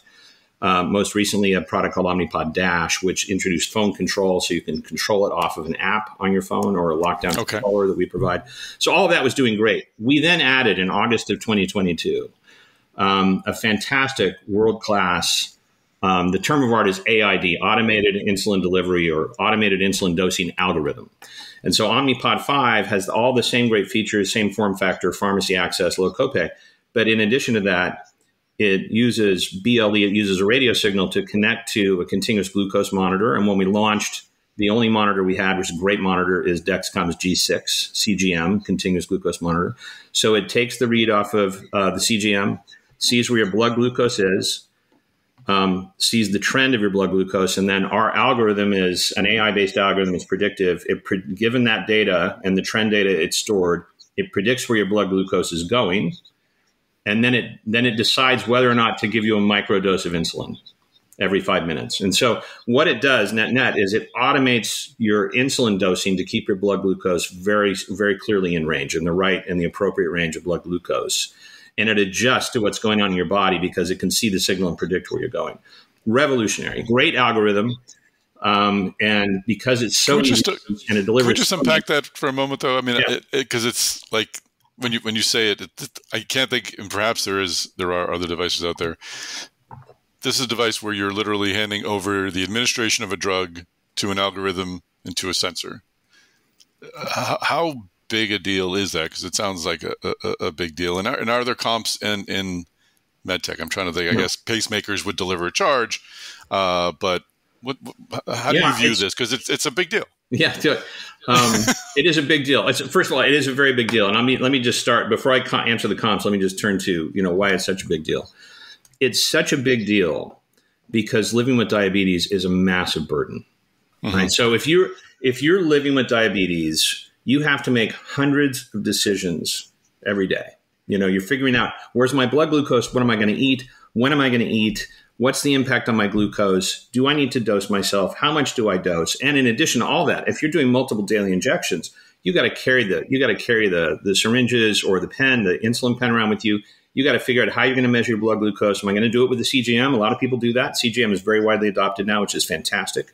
Most recently, a product called Omnipod Dash, which introduced phone control, so you can control it off of an app on your phone or a lockdown controller that we provide. So all of that was doing great. We then added in August of 2022 a fantastic world-class, the term of art is AID, automated insulin delivery or automated insulin dosing algorithm. And so Omnipod 5 has all the same great features, same form factor, pharmacy access, low copay. But in addition to that, it uses BLE, it uses a radio signal to connect to a continuous glucose monitor. And when we launched, the only monitor we had, which is a great monitor, is Dexcom's G6 CGM, continuous glucose monitor. So it takes the read off of the CGM, sees where your blood glucose is, sees the trend of your blood glucose, and then our algorithm is an AI-based algorithm. It's predictive. Given that data and the trend data it's stored, it predicts where your blood glucose is going, and then it decides whether or not to give you a microdose of insulin every 5 minutes. And so what it does, net, is it automates your insulin dosing to keep your blood glucose very, very clearly in range, in the right and the appropriate range of blood glucose. And it adjusts to what's going on in your body because it can see the signal and predict where you're going. Revolutionary. Great algorithm. And because it's so easy and it delivers. Can we just unpack that for a moment, though? I mean, because it's like when you say it, I can't think, and perhaps there are other devices out there. This is a device where you're literally handing over the administration of a drug to an algorithm and to a sensor. How big a deal is that? Because it sounds like a big deal. And are there comps in medtech? I'm trying to think. I guess pacemakers would deliver a charge, but how do you view this? Because it's a big deal. Yeah, it is a big deal. First of all, it is a very big deal. And let me just start before I answer the comps. Let me just turn to why it's such a big deal. It's such a big deal because living with diabetes is a massive burden. Mm-hmm. Right? So if you're living with diabetes, you have to make hundreds of decisions every day. You're figuring out, where's my blood glucose? What am I going to eat? When am I going to eat? What's the impact on my glucose? Do I need to dose myself? How much do I dose? And in addition to all that, if you're doing multiple daily injections, you got to carry the syringes or the pen, the insulin pen around with you. You got to figure out how you're going to measure your blood glucose. Am I going to do it with the CGM? A lot of people do that. CGM is very widely adopted now, which is fantastic.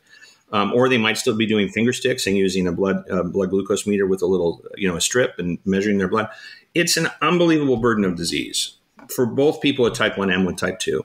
Or they might still be doing finger sticks and using a blood glucose meter with a little, a strip and measuring their blood. It's an unbelievable burden of disease for both people with type 1 and with type 2.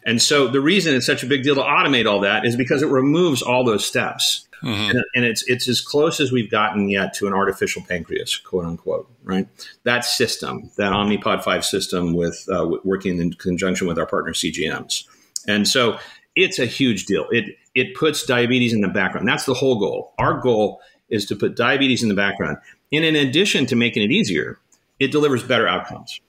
And so the reason it's such a big deal to automate all that is because it removes all those steps. Mm-hmm. And it's as close as we've gotten yet to an artificial pancreas, quote unquote, right? That system, that Omnipod 5 system with working in conjunction with our partner CGMs. And so it's a huge deal. It puts diabetes in the background. That's the whole goal. Our goal is to put diabetes in the background. And in addition to making it easier, it delivers better outcomes.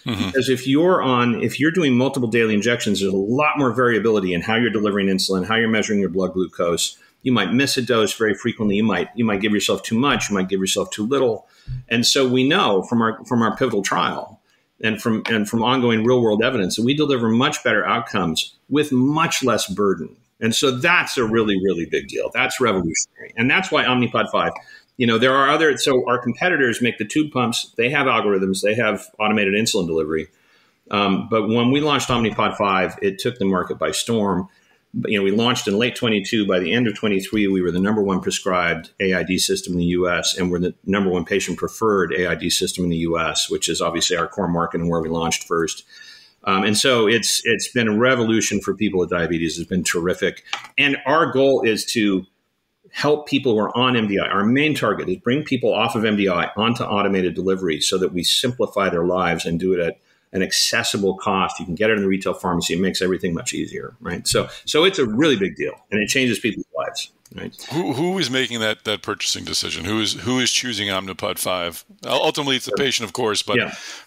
Mm-hmm. Because if you're doing multiple daily injections, there's a lot more variability in how you're delivering insulin, how you're measuring your blood glucose. You might miss a dose very frequently. You might give yourself too much. You might give yourself too little. And so we know from our pivotal trial and from ongoing real world evidence that we deliver much better outcomes with much less burden. And so that's a really, really big deal. That's revolutionary. And that's why Omnipod 5. There are so our competitors make the tube pumps. They have algorithms. They have automated insulin delivery. But when we launched Omnipod 5, it took the market by storm. We launched in late 22. By the end of 23, we were the number one prescribed AID system in the U.S. and we're the number one patient preferred AID system in the U.S., which is obviously our core market and where we launched first. And so it's been a revolution for people with diabetes. It's been terrific. And our goal is to help people who are on MDI. Our main target is bring people off of MDI onto automated delivery so that we simplify their lives and do it at an accessible cost. You can get it in the retail pharmacy. It makes everything much easier, right? So it's a really big deal, and it changes people's lives, right? Who is making that purchasing decision? Who is choosing Omnipod 5? Ultimately, it's the patient, of course, but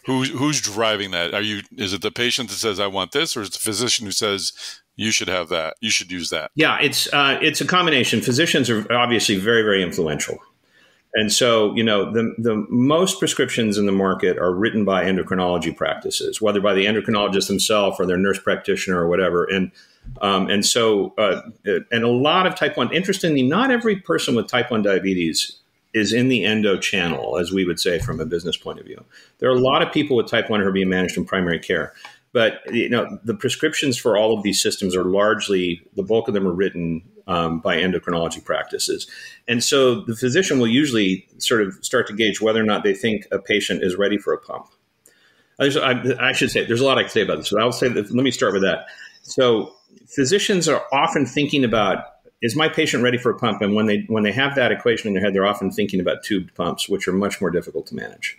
who's driving that? Is it the patient that says, I want this, or is it the physician who says, you should have that, you should use that? Yeah, it's a combination. Physicians are obviously very, very influential. And so, the most prescriptions in the market are written by endocrinology practices, whether by the endocrinologist themselves or their nurse practitioner or whatever. And a lot of type 1, interestingly, not every person with type 1 diabetes is in the endo channel, as we would say from a business point of view. There are a lot of people with type 1 who are being managed in primary care. But, the prescriptions for all of these systems are largely, the bulk of them are written by endocrinology practices. And so the physician will usually sort of start to gauge whether or not they think a patient is ready for a pump. I should say, there's a lot I can say about this, but I'll say that, let me start with that. So physicians are often thinking about, is my patient ready for a pump? And when they have that equation in their head, they're often thinking about tubed pumps, which are much more difficult to manage.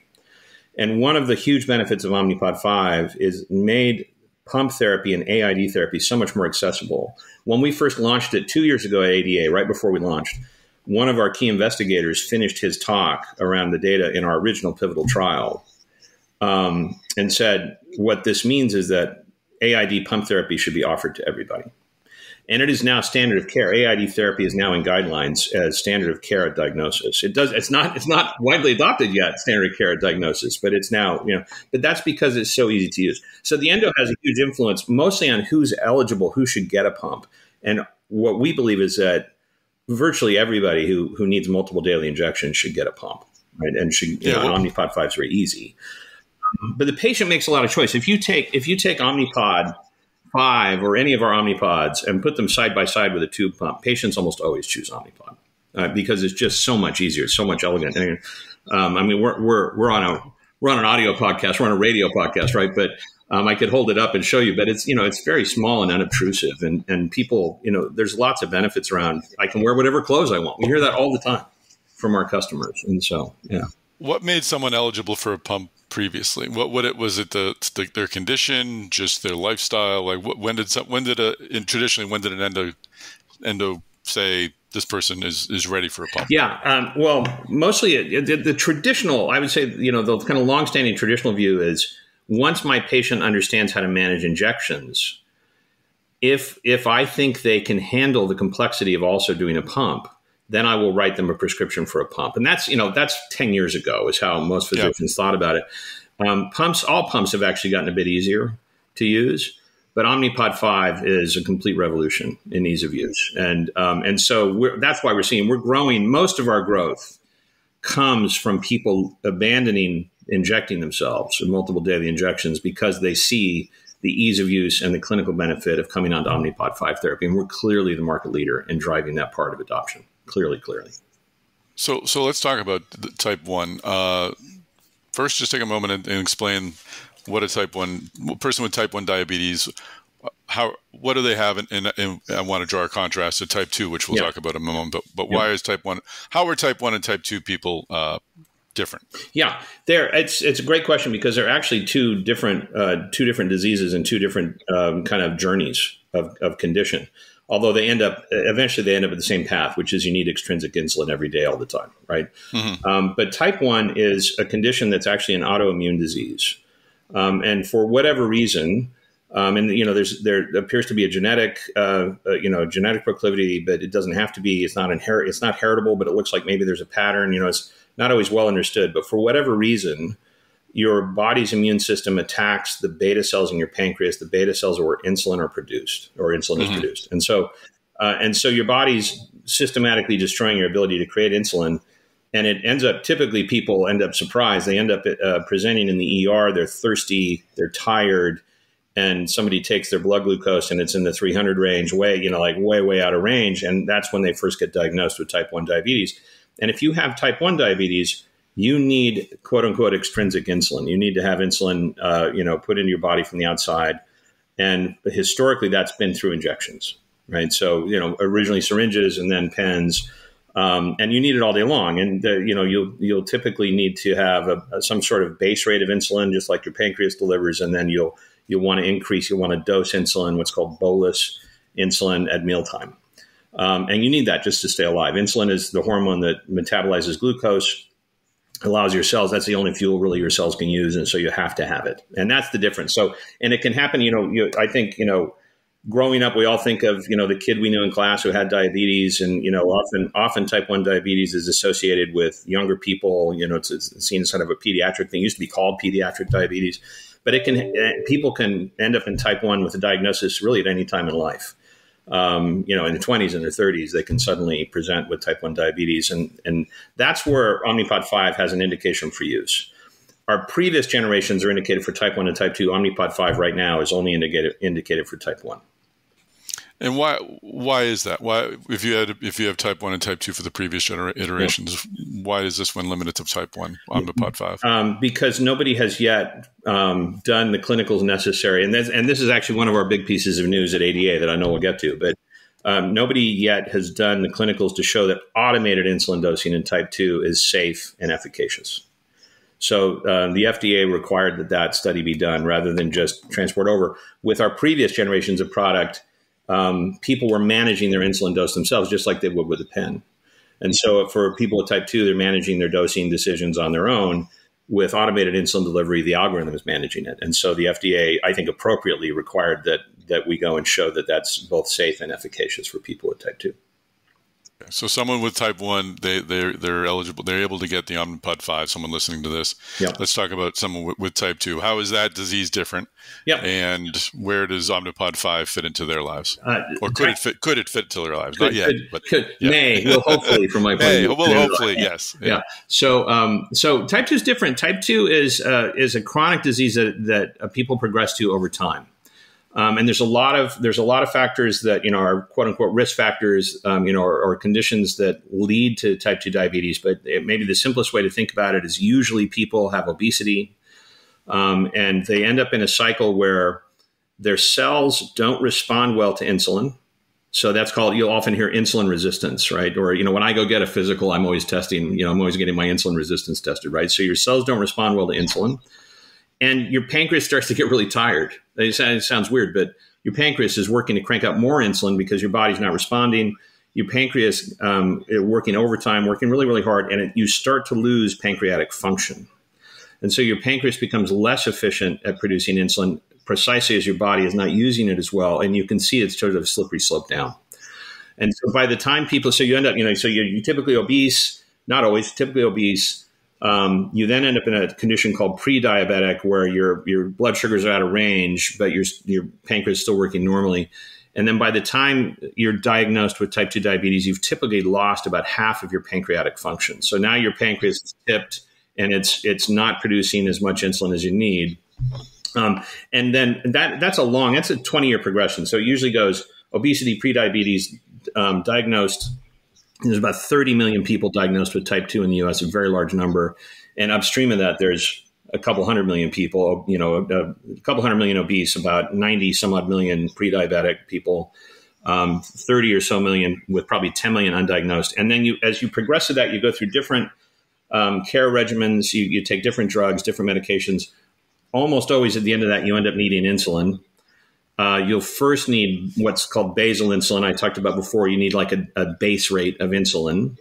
And one of the huge benefits of Omnipod 5 is made pump therapy and AID therapy so much more accessible. When we first launched it 2 years ago at ADA, right before we launched, one of our key investigators finished his talk around the data in our original pivotal trial and said, what this means is that AID pump therapy should be offered to everybody. And it is now standard of care. AID therapy is now in guidelines as standard of care at diagnosis. It's not widely adopted yet, standard of care at diagnosis, but it's now, but that's because it's so easy to use. So the endo has a huge influence mostly on who's eligible, who should get a pump. And what we believe is that virtually everybody who needs multiple daily injections should get a pump, right? And should, Omnipod 5 is very easy. But the patient makes a lot of choice. If you take Omnipod 5 or any of our Omnipods and put them side by side with a tube pump, patients almost always choose Omnipod because it's just so much easier, so much elegant. And, we're on an audio podcast, we're on a radio podcast, right? But I could hold it up and show you, but it's very small and unobtrusive, and people, there's lots of benefits around. I can wear whatever clothes I want. We hear that all the time from our customers, and so yeah. What made someone eligible for a pump previously? Was it their condition, just their lifestyle? Like when did an endo say this person is ready for a pump? Yeah, well, mostly the traditional, I would say, the kind of longstanding traditional view is once my patient understands how to manage injections, if I think they can handle the complexity of also doing a pump, then I will write them a prescription for a pump. And that's 10 years ago is how most physicians thought about it. All pumps have actually gotten a bit easier to use, but Omnipod 5 is a complete revolution in ease of use. And so that's why we're growing. Most of our growth comes from people abandoning injecting themselves with multiple daily injections because they see the ease of use and the clinical benefit of coming onto Omnipod 5 therapy. And we're clearly the market leader in driving that part of adoption. Clearly. So let's talk about the type 1. First, just take a moment and explain what a person with type 1 diabetes, what do they have? And I want to draw a contrast to type 2, which we'll talk about in a moment. But why is type 1? How are type 1 and type 2 people different? Yeah, it's a great question because they're actually two different diseases and two different kind of journeys of condition. Although eventually they end up at the same path, which is you need extrinsic insulin every day all the time, right? Mm-hmm. But type 1 is a condition that's actually an autoimmune disease. And for whatever reason, there appears to be a genetic proclivity, but it doesn't have to be. It's not heritable, but it looks like maybe there's a pattern. It's not always well understood. But for whatever reason, your body's immune system attacks the beta cells in your pancreas, the beta cells where insulin are produced or insulin is produced. And so your body's systematically destroying your ability to create insulin. And it ends up, typically people end up surprised. They end up presenting in the ER. They're thirsty, they're tired, and somebody takes their blood glucose and it's in the 300 range, way out of range. And that's when they first get diagnosed with type 1 diabetes. And if you have type 1 diabetes, you need quote unquote extrinsic insulin. You need to have insulin, put into your body from the outside. And historically that's been through injections, right? So, originally syringes and then pens, and you need it all day long. And, you'll typically need to have some sort of base rate of insulin, just like your pancreas delivers. And then you'll want to dose insulin, what's called bolus insulin at mealtime. And you need that just to stay alive. Insulin is the hormone that metabolizes glucose, allows your cells, that's the only fuel really your cells can use. And so you have to have it. And that's the difference. So, and it can happen, I think, growing up, we all think of, the kid we knew in class who had diabetes and, often type 1 diabetes is associated with younger people, it's seen as kind of a pediatric thing. It used to be called pediatric diabetes, but people can end up in type 1 with a diagnosis really at any time in life. In their 20s and their 30s, they can suddenly present with type 1 diabetes. And that's where Omnipod 5 has an indication for use. Our previous generations are indicated for type 1 and type 2. Omnipod 5 right now is only indicated for type 1. And why is that? Why, if you have type 1 and type 2 for the previous iterations, why is this one limited to type 1 Omnipod 5? Because nobody has yet done the clinicals necessary. And this is actually one of our big pieces of news at ADA that I know we'll get to. But nobody yet has done the clinicals to show that automated insulin dosing in type 2 is safe and efficacious. So the FDA required that study be done rather than just transport over. With our previous generations of product, people were managing their insulin dose themselves, just like they would with a pen. And so for people with type 2, they're managing their dosing decisions on their own. With automated insulin delivery, the algorithm is managing it. And so the FDA, I think, appropriately required that we go and show that that's both safe and efficacious for people with type 2. So someone with type 1, they're eligible. They're able to get the Omnipod 5, someone listening to this. Yep. Let's talk about someone with type 2. How is that disease different? Yep. And where does Omnipod 5 fit into their lives? Or could it fit into their lives? Not yet. May. Well, hopefully, from my point of view. Well, hopefully, yes. Yeah. So type 2 is different. Type 2 is a chronic disease that people progress to over time. And there's a lot of factors that, are quote unquote risk factors, or conditions that lead to type 2 diabetes. But maybe the simplest way to think about it is usually people have obesity, and they end up in a cycle where their cells don't respond well to insulin. So that's called, you'll often hear insulin resistance, right? Or, when I go get a physical, I'm always testing, I'm always getting my insulin resistance tested, right? So your cells don't respond well to insulin. And your pancreas starts to get really tired. It sounds weird, but your pancreas is working to crank out more insulin because your body's not responding. Your pancreas working overtime, working really, really hard, and you start to lose pancreatic function. And so your pancreas becomes less efficient at producing insulin precisely as your body is not using it as well. And you can see it's sort of a slippery slope down. And so by the time so you end up, so you're typically obese, not always, typically obese. You then end up in a condition called pre-diabetic, where your blood sugars are out of range, but your pancreas is still working normally. And then by the time you're diagnosed with type 2 diabetes, you've typically lost about half of your pancreatic function. So now your pancreas is tipped, and it's not producing as much insulin as you need. And then that's a 20-year progression. So it usually goes obesity, pre-diabetes, diagnosed. There's about 30 million people diagnosed with type 2 in the U.S., a very large number. And upstream of that, there's a couple 100 million people, a couple 100 million obese, about 90 some odd million pre-diabetic people, 30 or so million with probably 10 million undiagnosed. And then as you progress to that, you go through different care regimens, you take different drugs, different medications. Almost always at the end of that, you end up needing insulin. You'll first need what's called basal insulin. I talked about before. You need like a base rate of insulin.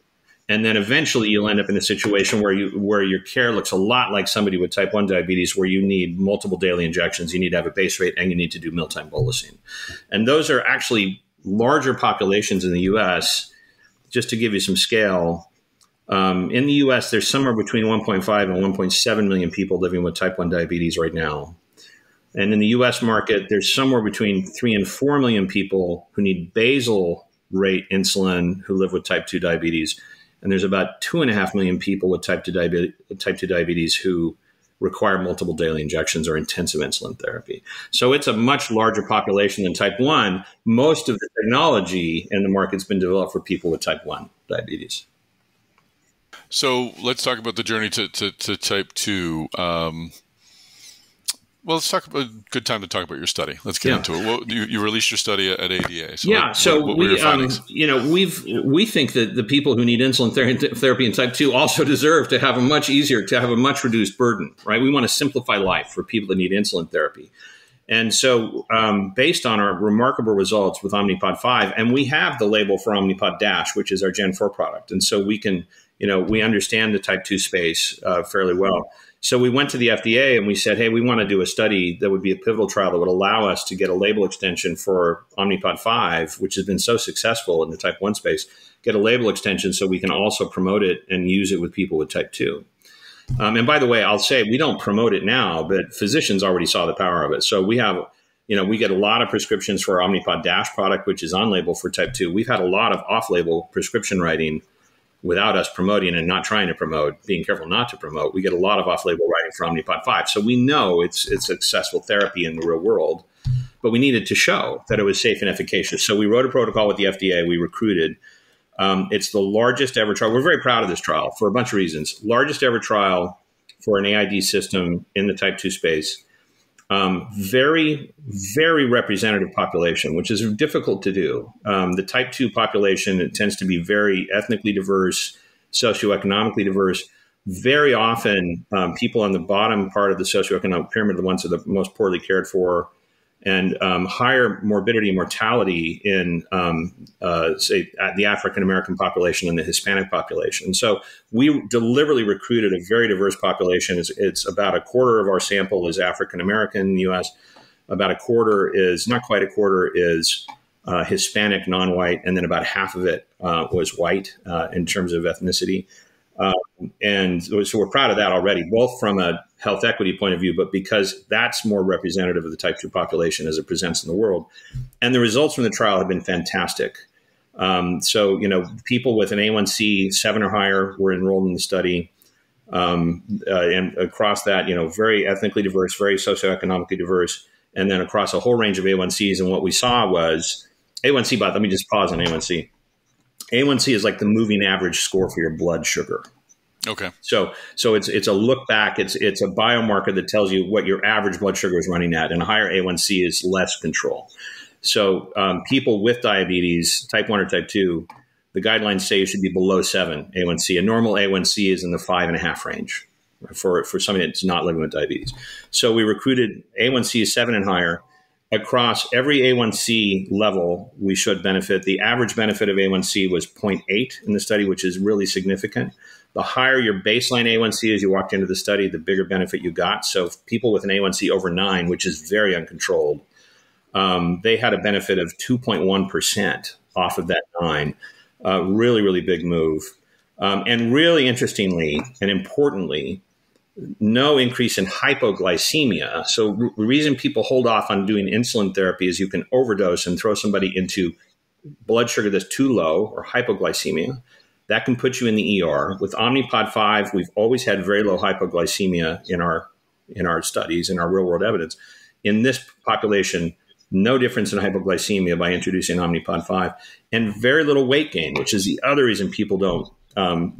And then eventually you'll end up in a situation where your care looks a lot like somebody with type 1 diabetes, where you need multiple daily injections. You need to have a base rate, and you need to do mealtime bolusing. And those are actually larger populations in the U.S. Just to give you some scale, in the U.S., there's somewhere between 1.5 and 1.7 million people living with type 1 diabetes right now. And in the U.S. market, there's somewhere between 3 and 4 million people who need basal rate insulin who live with type 2 diabetes. And there's about 2.5 million people with type 2 diabetes who require multiple daily injections or intensive insulin therapy. So it's a much larger population than type 1. Most of the technology in the market's been developed for people with type 1 diabetes. So let's talk about the journey to type 2. Well, let's talk about good time to talk about your study. Let's get into it. Well, you released your study at ADA. So what were your findings? We think that the people who need insulin therapy in type 2 also deserve to have a much reduced burden, right? We want to simplify life for people that need insulin therapy. And so based on our remarkable results with Omnipod 5, and we have the label for Omnipod Dash, which is our Gen 4 product. And so we can, we understand the type 2 space fairly well. So we went to the FDA and we said, hey, we want to do a study that would be a pivotal trial that would allow us to get a label extension for Omnipod 5, which has been so successful in the type 1 space, get a label extension so we can also promote it and use it with people with type 2. And by the way, I'll say we don't promote it now, but physicians already saw the power of it. So we have, we get a lot of prescriptions for our Omnipod Dash product, which is on label for type 2. We've had a lot of off-label prescription writing without us promoting and not trying to promote, being careful not to promote. We get a lot of off-label writing for Omnipod 5. So we know it's a successful therapy in the real world, but we needed to show that it was safe and efficacious. So we wrote a protocol with the FDA. We recruited. It's the largest ever trial. We're very proud of this trial for a bunch of reasons. Largest ever trial for an AID system in the type 2 space. Very, very representative population, which is difficult to do. The type 2 population, it tends to be very ethnically diverse, socioeconomically diverse. very often people on the bottom part of the socioeconomic pyramid are the ones that are the most poorly cared for, and higher morbidity and mortality in, say, the African American population and the Hispanic population. So we deliberately recruited a very diverse population. It's about a quarter of our sample is African American in the U.S. About a quarter is, not quite a quarter, is Hispanic, non-white, and then about half of it was white in terms of ethnicity. And so we're proud of that already, both from a health equity point of view, but because that's more representative of the type 2 population as it presents in the world. And the results from the trial have been fantastic. So, people with an A1C 7 or higher were enrolled in the study. And across that, very ethnically diverse, very socioeconomically diverse, and then across a whole range of A1Cs. And what we saw was A1C, but let me just pause on A1C. A1C is like the moving average score for your blood sugar. Okay. So it's a look back. It's a biomarker that tells you what your average blood sugar is running at, and a higher A1C is less control. So people with diabetes, type 1 or type 2, the guidelines say you should be below 7 A1C. A normal A1C is in the 5.5 range for somebody that's not living with diabetes. So we recruited A1C 7 and higher. Across every A1C level, we showed benefit. The average benefit of A1C was 0.8 in the study, which is really significant. The higher your baseline A1C as you walked into the study, the bigger benefit you got. So people with an A1C over 9, which is very uncontrolled, they had a benefit of 2.1% off of that 9. Really, really big move. And really interestingly and importantly, no increase in hypoglycemia. So the reason people hold off on doing insulin therapy is you can overdose and throw somebody into blood sugar that's too low or hypoglycemia. That can put you in the ER. With Omnipod 5, we've always had very low hypoglycemia in our studies, in our real world evidence. In this population, no difference in hypoglycemia by introducing Omnipod 5, and very little weight gain, which is the other reason people don't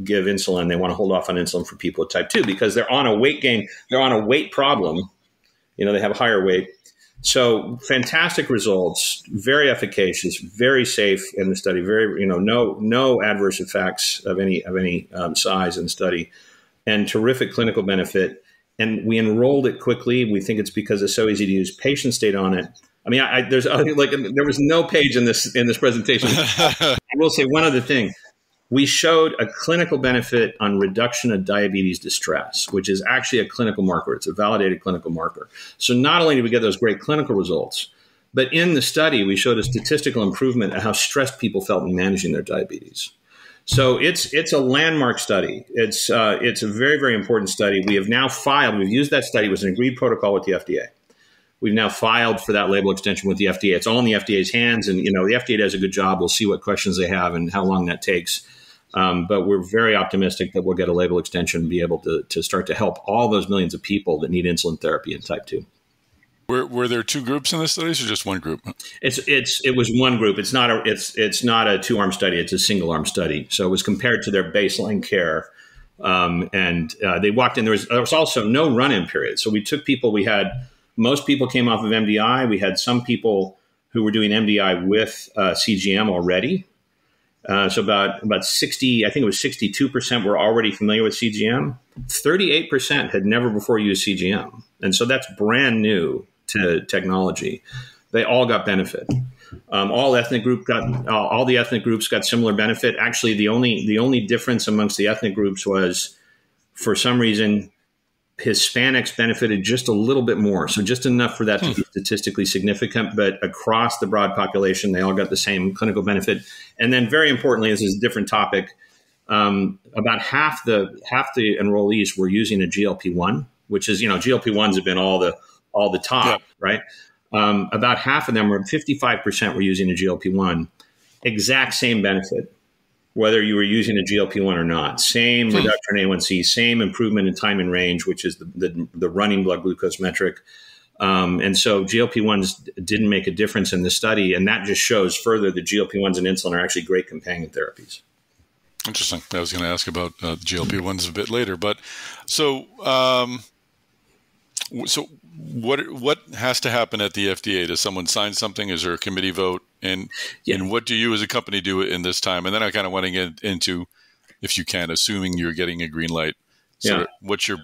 give insulin. They want to hold off on insulin for people with type 2 because they're on a weight gain. They're on a weight problem. They have a higher weight. So fantastic results, very efficacious, very safe in the study. Very, no adverse effects of any size in the study, and terrific clinical benefit. And we enrolled it quickly. We think it's because it's so easy to use. Patients stayed on it. I mean, there was no page in this presentation. I will say one other thing. We showed a clinical benefit on reduction of diabetes distress, which is actually a clinical marker. It's a validated clinical marker. So not only did we get those great clinical results, but in the study, we showed a statistical improvement at how stressed people felt in managing their diabetes. So it's a landmark study. It's a very, very important study. We have now filed. We've used that study. It was an agreed protocol with the FDA. We've now filed for that label extension with the FDA. It's all in the FDA's hands, and the FDA does a good job. We'll see what questions they have and how long that takes. But we're very optimistic that we'll get a label extension and be able to start to help all those millions of people that need insulin therapy in type 2. Were there two groups in the studies or just one group? It was one group. It's not a 2-arm study. It's a single-arm study. So it was compared to their baseline care. And they walked in. There was also no run-in period. So we took people. Most people came off of MDI. We had some people who were doing MDI with CGM already. So about 60, I think it was 62% were already familiar with CGM. 38% had never before used CGM. And so that's brand new to technology. They all got benefit. All the ethnic groups got similar benefit. Actually, the only difference amongst the ethnic groups was, for some reason, Hispanics benefited just a little bit more. So just enough for that to be statistically significant, but across the broad population, they all got the same clinical benefit. And then very importantly, this is a different topic. About half the enrollees were using a GLP-1, which is, GLP-1s have been all the top, right? About half of them, 55% were using a GLP-1, exact same benefit, whether you were using a GLP-1 or not. Same reduction in A1C, same improvement in time in range, which is the running blood glucose metric. And so GLP-1s didn't make a difference in the study. And that just shows further that GLP-1s and insulin are actually great companion therapies. Interesting. I was going to ask about GLP-1s a bit later. But so what has to happen at the FDA? Does someone sign something? Is there a committee vote? And what do you as a company do in this time? And then I kind of want to get into, if you can, assuming you're getting a green light, So what's your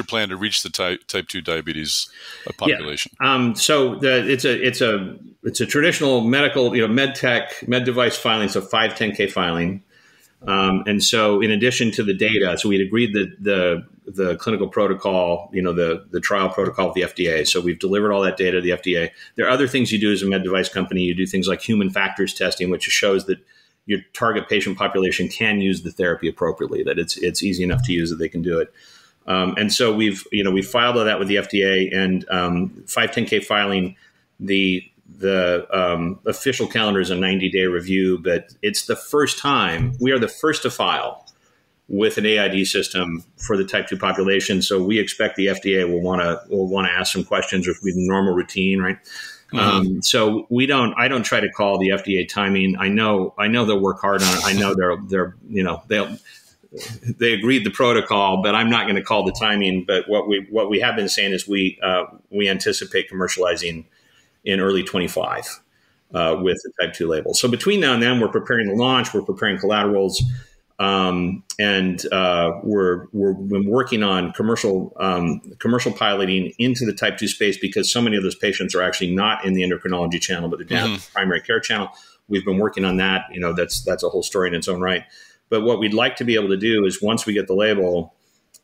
plan to reach the type 2 diabetes population? So it's a traditional medical, med tech, med device filing, so 510K filing. And so in addition to the data, so we'd agreed that the clinical protocol, the trial protocol with the FDA. So we've delivered all that data to the FDA. There are other things you do as a med device company. You do things like human factors testing, which shows that your target patient population can use the therapy appropriately, that it's easy enough to use that they can do it. And so we filed all that with the FDA, and 510K filing, the official calendar is a 90-day review, but it's the first time we are the first to file with an AID system for the type 2 population. So we expect the FDA will want to ask some questions, which will be the normal routine, right? Mm-hmm. So I don't try to call the FDA timing. I know they'll work hard on it. I know they agreed the protocol, but I'm not going to call the timing. But what we have been saying is we anticipate commercializing in early 25 with the type 2 label. So between now and then, we're preparing the launch, we're preparing collaterals, and we're working on commercial piloting into the type 2 space, because so many of those patients are actually not in the endocrinology channel, but they're down the primary care channel. We've been working on that. That's a whole story in its own right. But what we'd like to be able to do is, once we get the label,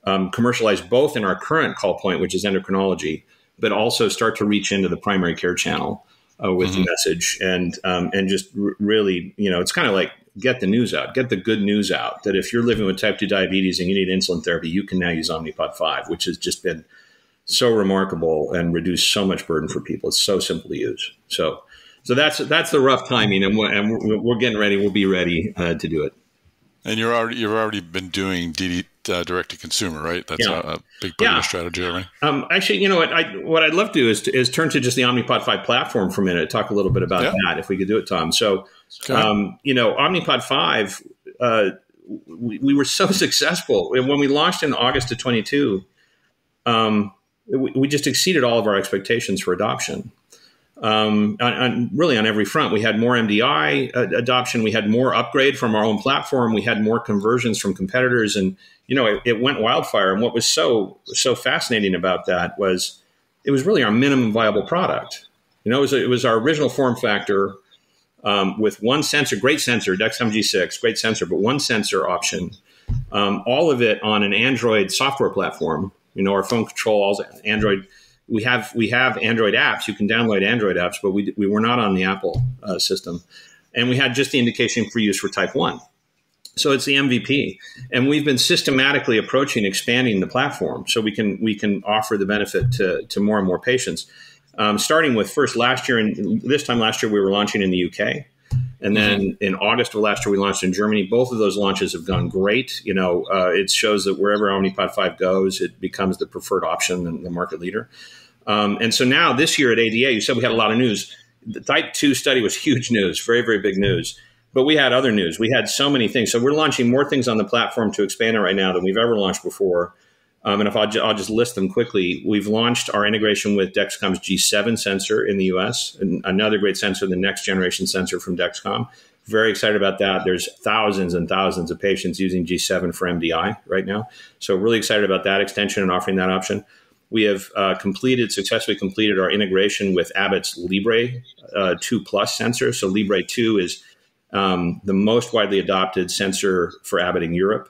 commercialize both in our current call point, which is endocrinology, but also start to reach into the primary care channel with the message, and just really, it's kind of like get the news out, get the good news out, that if you're living with type 2 diabetes and you need insulin therapy, you can now use Omnipod 5, which has just been so remarkable and reduced so much burden for people. It's so simple to use. So that's the rough timing, and we're getting ready. We'll be ready to do it. And you've already been doing direct to consumer, right? That's a big part of your strategy, right? Actually, what I'd love to do is turn to just the Omnipod 5 platform for a minute. Talk a little bit about that, if we could do it, Tom. So, Omnipod 5, we were so successful when we launched in August of 22. We just exceeded all of our expectations for adoption. Really on every front. We had more MDI adoption. We had more upgrade from our own platform. We had more conversions from competitors, and it went wildfire. And what was so fascinating about that was it was really our minimum viable product. It was our original form factor with one sensor, great sensor, Dexcom G6, great sensor, but one sensor option. All of it on an Android software platform. Our phone control, all Android. We have Android apps. You can download Android apps, but we were not on the Apple system. And we had just the indication for use for type 1. So it's the MVP. And we've been systematically approaching expanding the platform so we can offer the benefit to more and more patients. Starting with first last year, and this time last year we were launching in the UK. And then in August of last year, we launched in Germany. Both of those launches have gone great. It shows that wherever Omnipod 5 goes, it becomes the preferred option and the market leader. And so now this year at ADA, you said we had a lot of news. The type 2 study was huge news, very, very big news. But we had other news. We had so many things. So we're launching more things on the platform to expand it right now than we've ever launched before. And if I'll just list them quickly, we've launched our integration with Dexcom's G7 sensor in the US, and another great sensor, the next generation sensor from Dexcom. Very excited about that. There's thousands and thousands of patients using G7 for MDI right now. So really excited about that extension and offering that option. We have successfully completed our integration with Abbott's Libre 2 Plus sensor. So Libre 2 is the most widely adopted sensor for Abbott in Europe.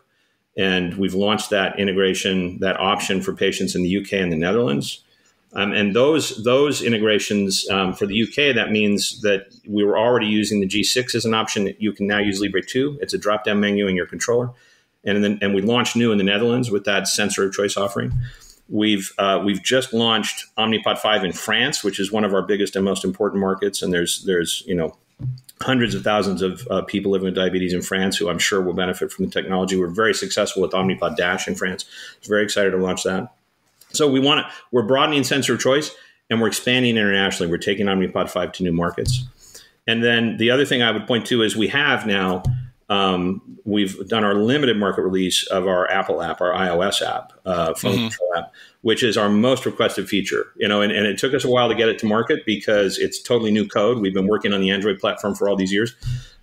And we've launched that integration, that option for patients in the UK and the Netherlands. And those integrations for the UK, that means that we were already using the G6 as an option. You can now use Libre 2. It's a drop-down menu in your controller. And we launched new in the Netherlands with that sensor of choice offering. We've just launched Omnipod 5 in France, which is one of our biggest and most important markets. And there's hundreds of thousands of people living with diabetes in France who I'm sure will benefit from the technology. We're very successful with Omnipod Dash in France. Very excited to launch that. So we're broadening sensor of choice, and we're expanding internationally. We're taking Omnipod 5 to new markets. And then the other thing I would point to is we have now, we've done our limited market release of our Apple app, our iOS app, phone control app, which is our most requested feature. And it took us a while to get it to market because it's totally new code. We've been working on the Android platform for all these years.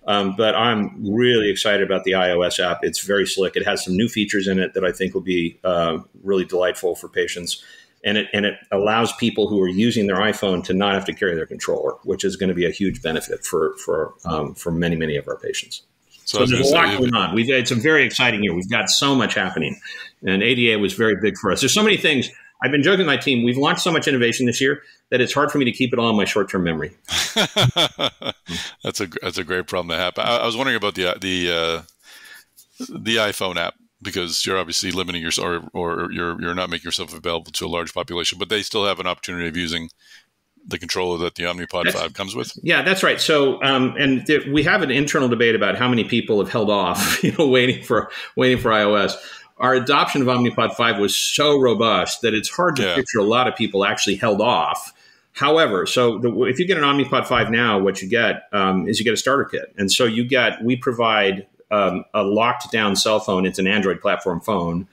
But I'm really excited about the iOS app. It's very slick. It has some new features in it that I think will be really delightful for patients. And it allows people who are using their iPhone to not have to carry their controller, which is going to be a huge benefit for many, many of our patients. So there's a lot going on. It's a very exciting year. We've got so much happening. And ADA was very big for us. There's so many things. I've been joking with my team. We've launched so much innovation this year that it's hard for me to keep it all in my short-term memory. That's a great problem to have. I was wondering about the iPhone app, because you're obviously limiting yourself, or you're not making yourself available to a large population, but they still have an opportunity of using the controller that the Omnipod 5 comes with. Yeah, that's right. So, we have an internal debate about how many people have held off, waiting for iOS. Our adoption of Omnipod 5 was so robust that it's hard to picture a lot of people actually held off. However, if you get an Omnipod 5 now, what you get is you get a starter kit. And so we provide a locked down cell phone. It's an Android platform phone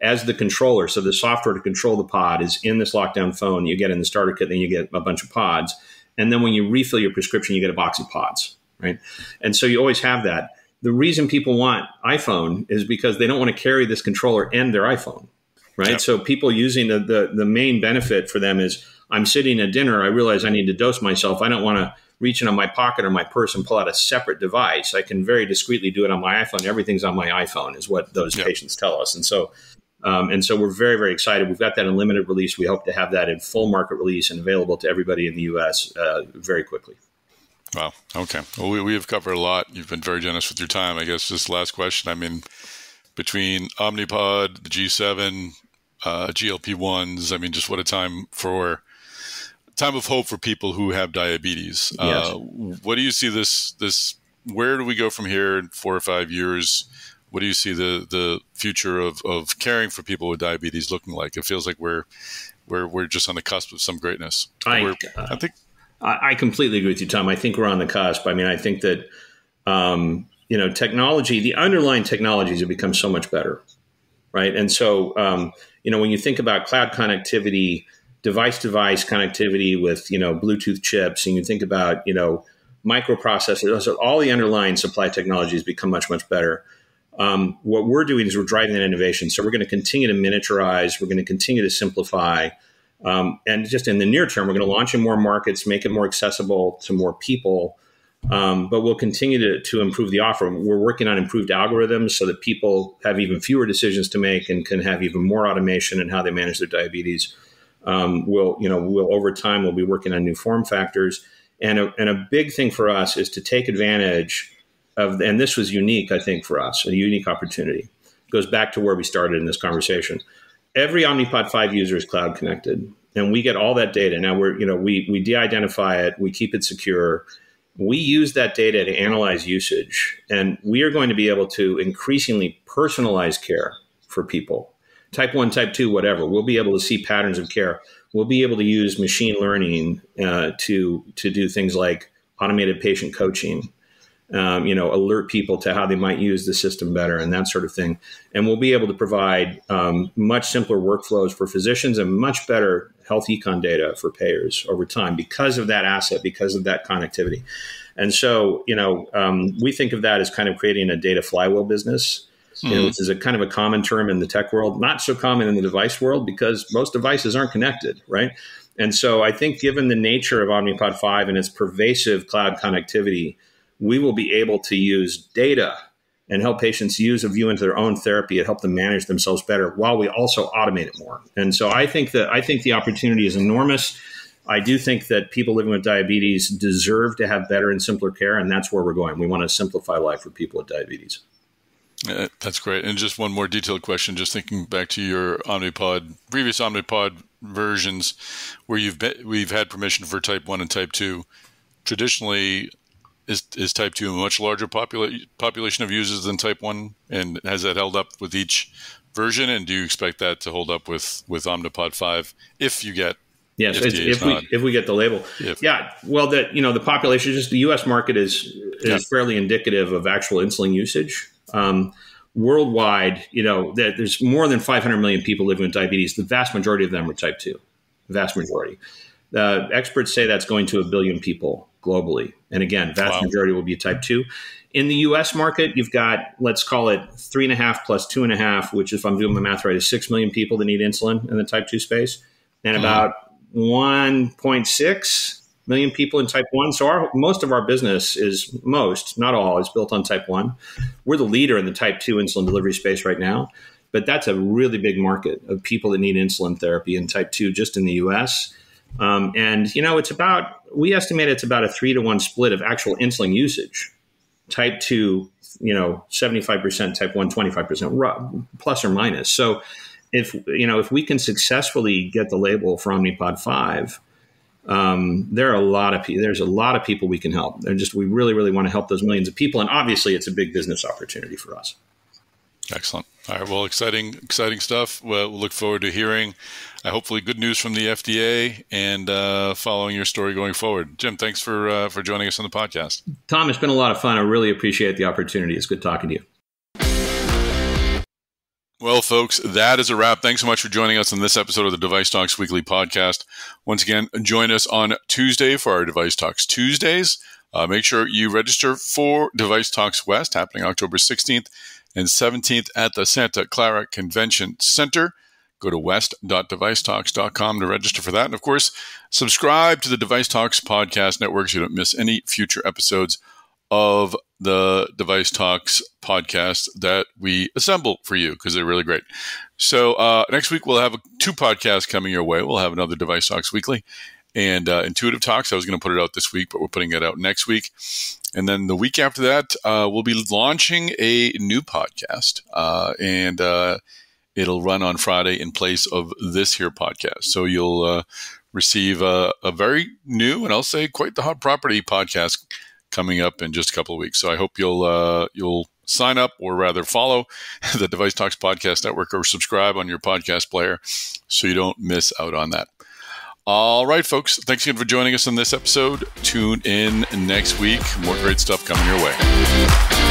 as the controller. So the software to control the pod is in this lockdown phone. You get in the starter kit, then you get a bunch of pods. And then when you refill your prescription, you get a box of pods, right? And so you always have that. The reason people want iPhone is because they don't want to carry this controller and their iPhone, right? Yep. So people using the main benefit for them is, I'm sitting at dinner, I realize I need to dose myself. I don't want to reach into my pocket or my purse and pull out a separate device. I can very discreetly do it on my iPhone. Everything's on my iPhone is what those patients tell us. And so we're very, very excited. We've got that in limited release. We hope to have that in full market release and available to everybody in the U.S. Very quickly. Wow. Okay. Well, we have covered a lot. You've been very generous with your time. I guess just last question. I mean, between Omnipod, the G7, GLP-1s, I mean, just what a time of hope for people who have diabetes. Yes. What do you see this? Where do we go from here in 4 or 5 years? What do you see the future of caring for people with diabetes looking like? It feels like we're just on the cusp of some greatness. I completely agree with you, Tom. I think we're on the cusp. I mean, I think that, technology, the underlying technologies have become so much better, right? And so, when you think about cloud connectivity, device-to-device connectivity with, Bluetooth chips, and you think about, microprocessors, all the underlying supply technologies become much, much better. What we're doing is we're driving that innovation. So we're going to continue to miniaturize. We're going to continue to simplify. And just in the near term, we're going to launch in more markets, make it more accessible to more people. But we'll continue to improve the offer. We're working on improved algorithms so that people have even fewer decisions to make and can have even more automation in how they manage their diabetes. We'll over time, we'll be working on new form factors. And a big thing for us is to take advantage of, and this was unique, I think, for us, a unique opportunity. It goes back to where we started in this conversation. Every Omnipod 5 user is cloud connected, and we get all that data. Now we de-identify it, we keep it secure. We use that data to analyze usage, and we are going to be able to increasingly personalize care for people. Type 1, type 2, whatever. We'll be able to see patterns of care. We'll be able to use machine learning to do things like automated patient coaching, alert people to how they might use the system better and that sort of thing. And we'll be able to provide much simpler workflows for physicians and much better health econ data for payers over time because of that asset, because of that connectivity. And so, we think of that as kind of creating a data flywheel business, which is a kind of a common term in the tech world, not so common in the device world because most devices aren't connected, right? And so I think given the nature of Omnipod 5 and its pervasive cloud connectivity, we will be able to use data and help patients use a view into their own therapy and help them manage themselves better while we also automate it more. And so I think the opportunity is enormous. I do think that people living with diabetes deserve to have better and simpler care, and that's where we're going. We want to simplify life for people with diabetes. That's great. And just one more detailed question, just thinking back to your previous Omnipod versions where we've had permission for type 1 and type 2. Traditionally, is type 2 a much larger population of users than type 1? And has that held up with each version? And do you expect that to hold up with Omnipod 5 if you get if we get the label? Well, the population, just the U.S. market is fairly indicative of actual insulin usage. Worldwide, that there's more than 500 million people living with diabetes. The vast majority of them are type 2, vast majority. Experts say that's going to 1 billion people globally. And again, vast majority will be type 2. In the US market, you've got, let's call it 3.5 plus 2.5, which if I'm doing my math right, is 6 million people that need insulin in the type 2 space, and about 1.6 million people in type 1. So most of our business not all, is built on type 1. We're the leader in the type 2 insulin delivery space right now, but that's a really big market of people that need insulin therapy in type 2 just in the US. And, we estimate it's about a 3-to-1 split of actual insulin usage. Type 2, 75%, type 1, 25%, plus or minus. So if we can successfully get the label for Omnipod 5, there's a lot of people we can help. We really, really want to help those millions of people. And obviously it's a big business opportunity for us. Excellent. All right. Well, exciting stuff. We'll look forward to hearing hopefully good news from the FDA and following your story going forward. Jim, thanks for joining us on the podcast. Tom, it's been a lot of fun. I really appreciate the opportunity. It's good talking to you. Well, folks, that is a wrap. Thanks so much for joining us on this episode of the DeviceTalks Weekly Podcast. Once again, join us on Tuesday for our DeviceTalks Tuesdays. Make sure you register for DeviceTalks West, happening October 16th and 17th at the Santa Clara Convention Center. Go to west.devicetalks.com to register for that. And, of course, subscribe to the DeviceTalks Podcast Network so you don't miss any future episodes of the DeviceTalks podcast that we assemble for you, because they're really great. So next week, we'll have 2 podcasts coming your way. We'll have another DeviceTalks Weekly and Intuitive Talks. I was going to put it out this week, but we're putting it out next week. And then the week after that, we'll be launching a new podcast, and it'll run on Friday in place of this here podcast. So you'll receive a very new, and I'll say quite the hot property podcast coming up in just a couple of weeks. So I hope you'll sign up, or rather follow the DeviceTalks Podcast Network, or subscribe on your podcast player so you don't miss out on that. All right, folks. Thanks again for joining us on this episode. Tune in next week. More great stuff coming your way.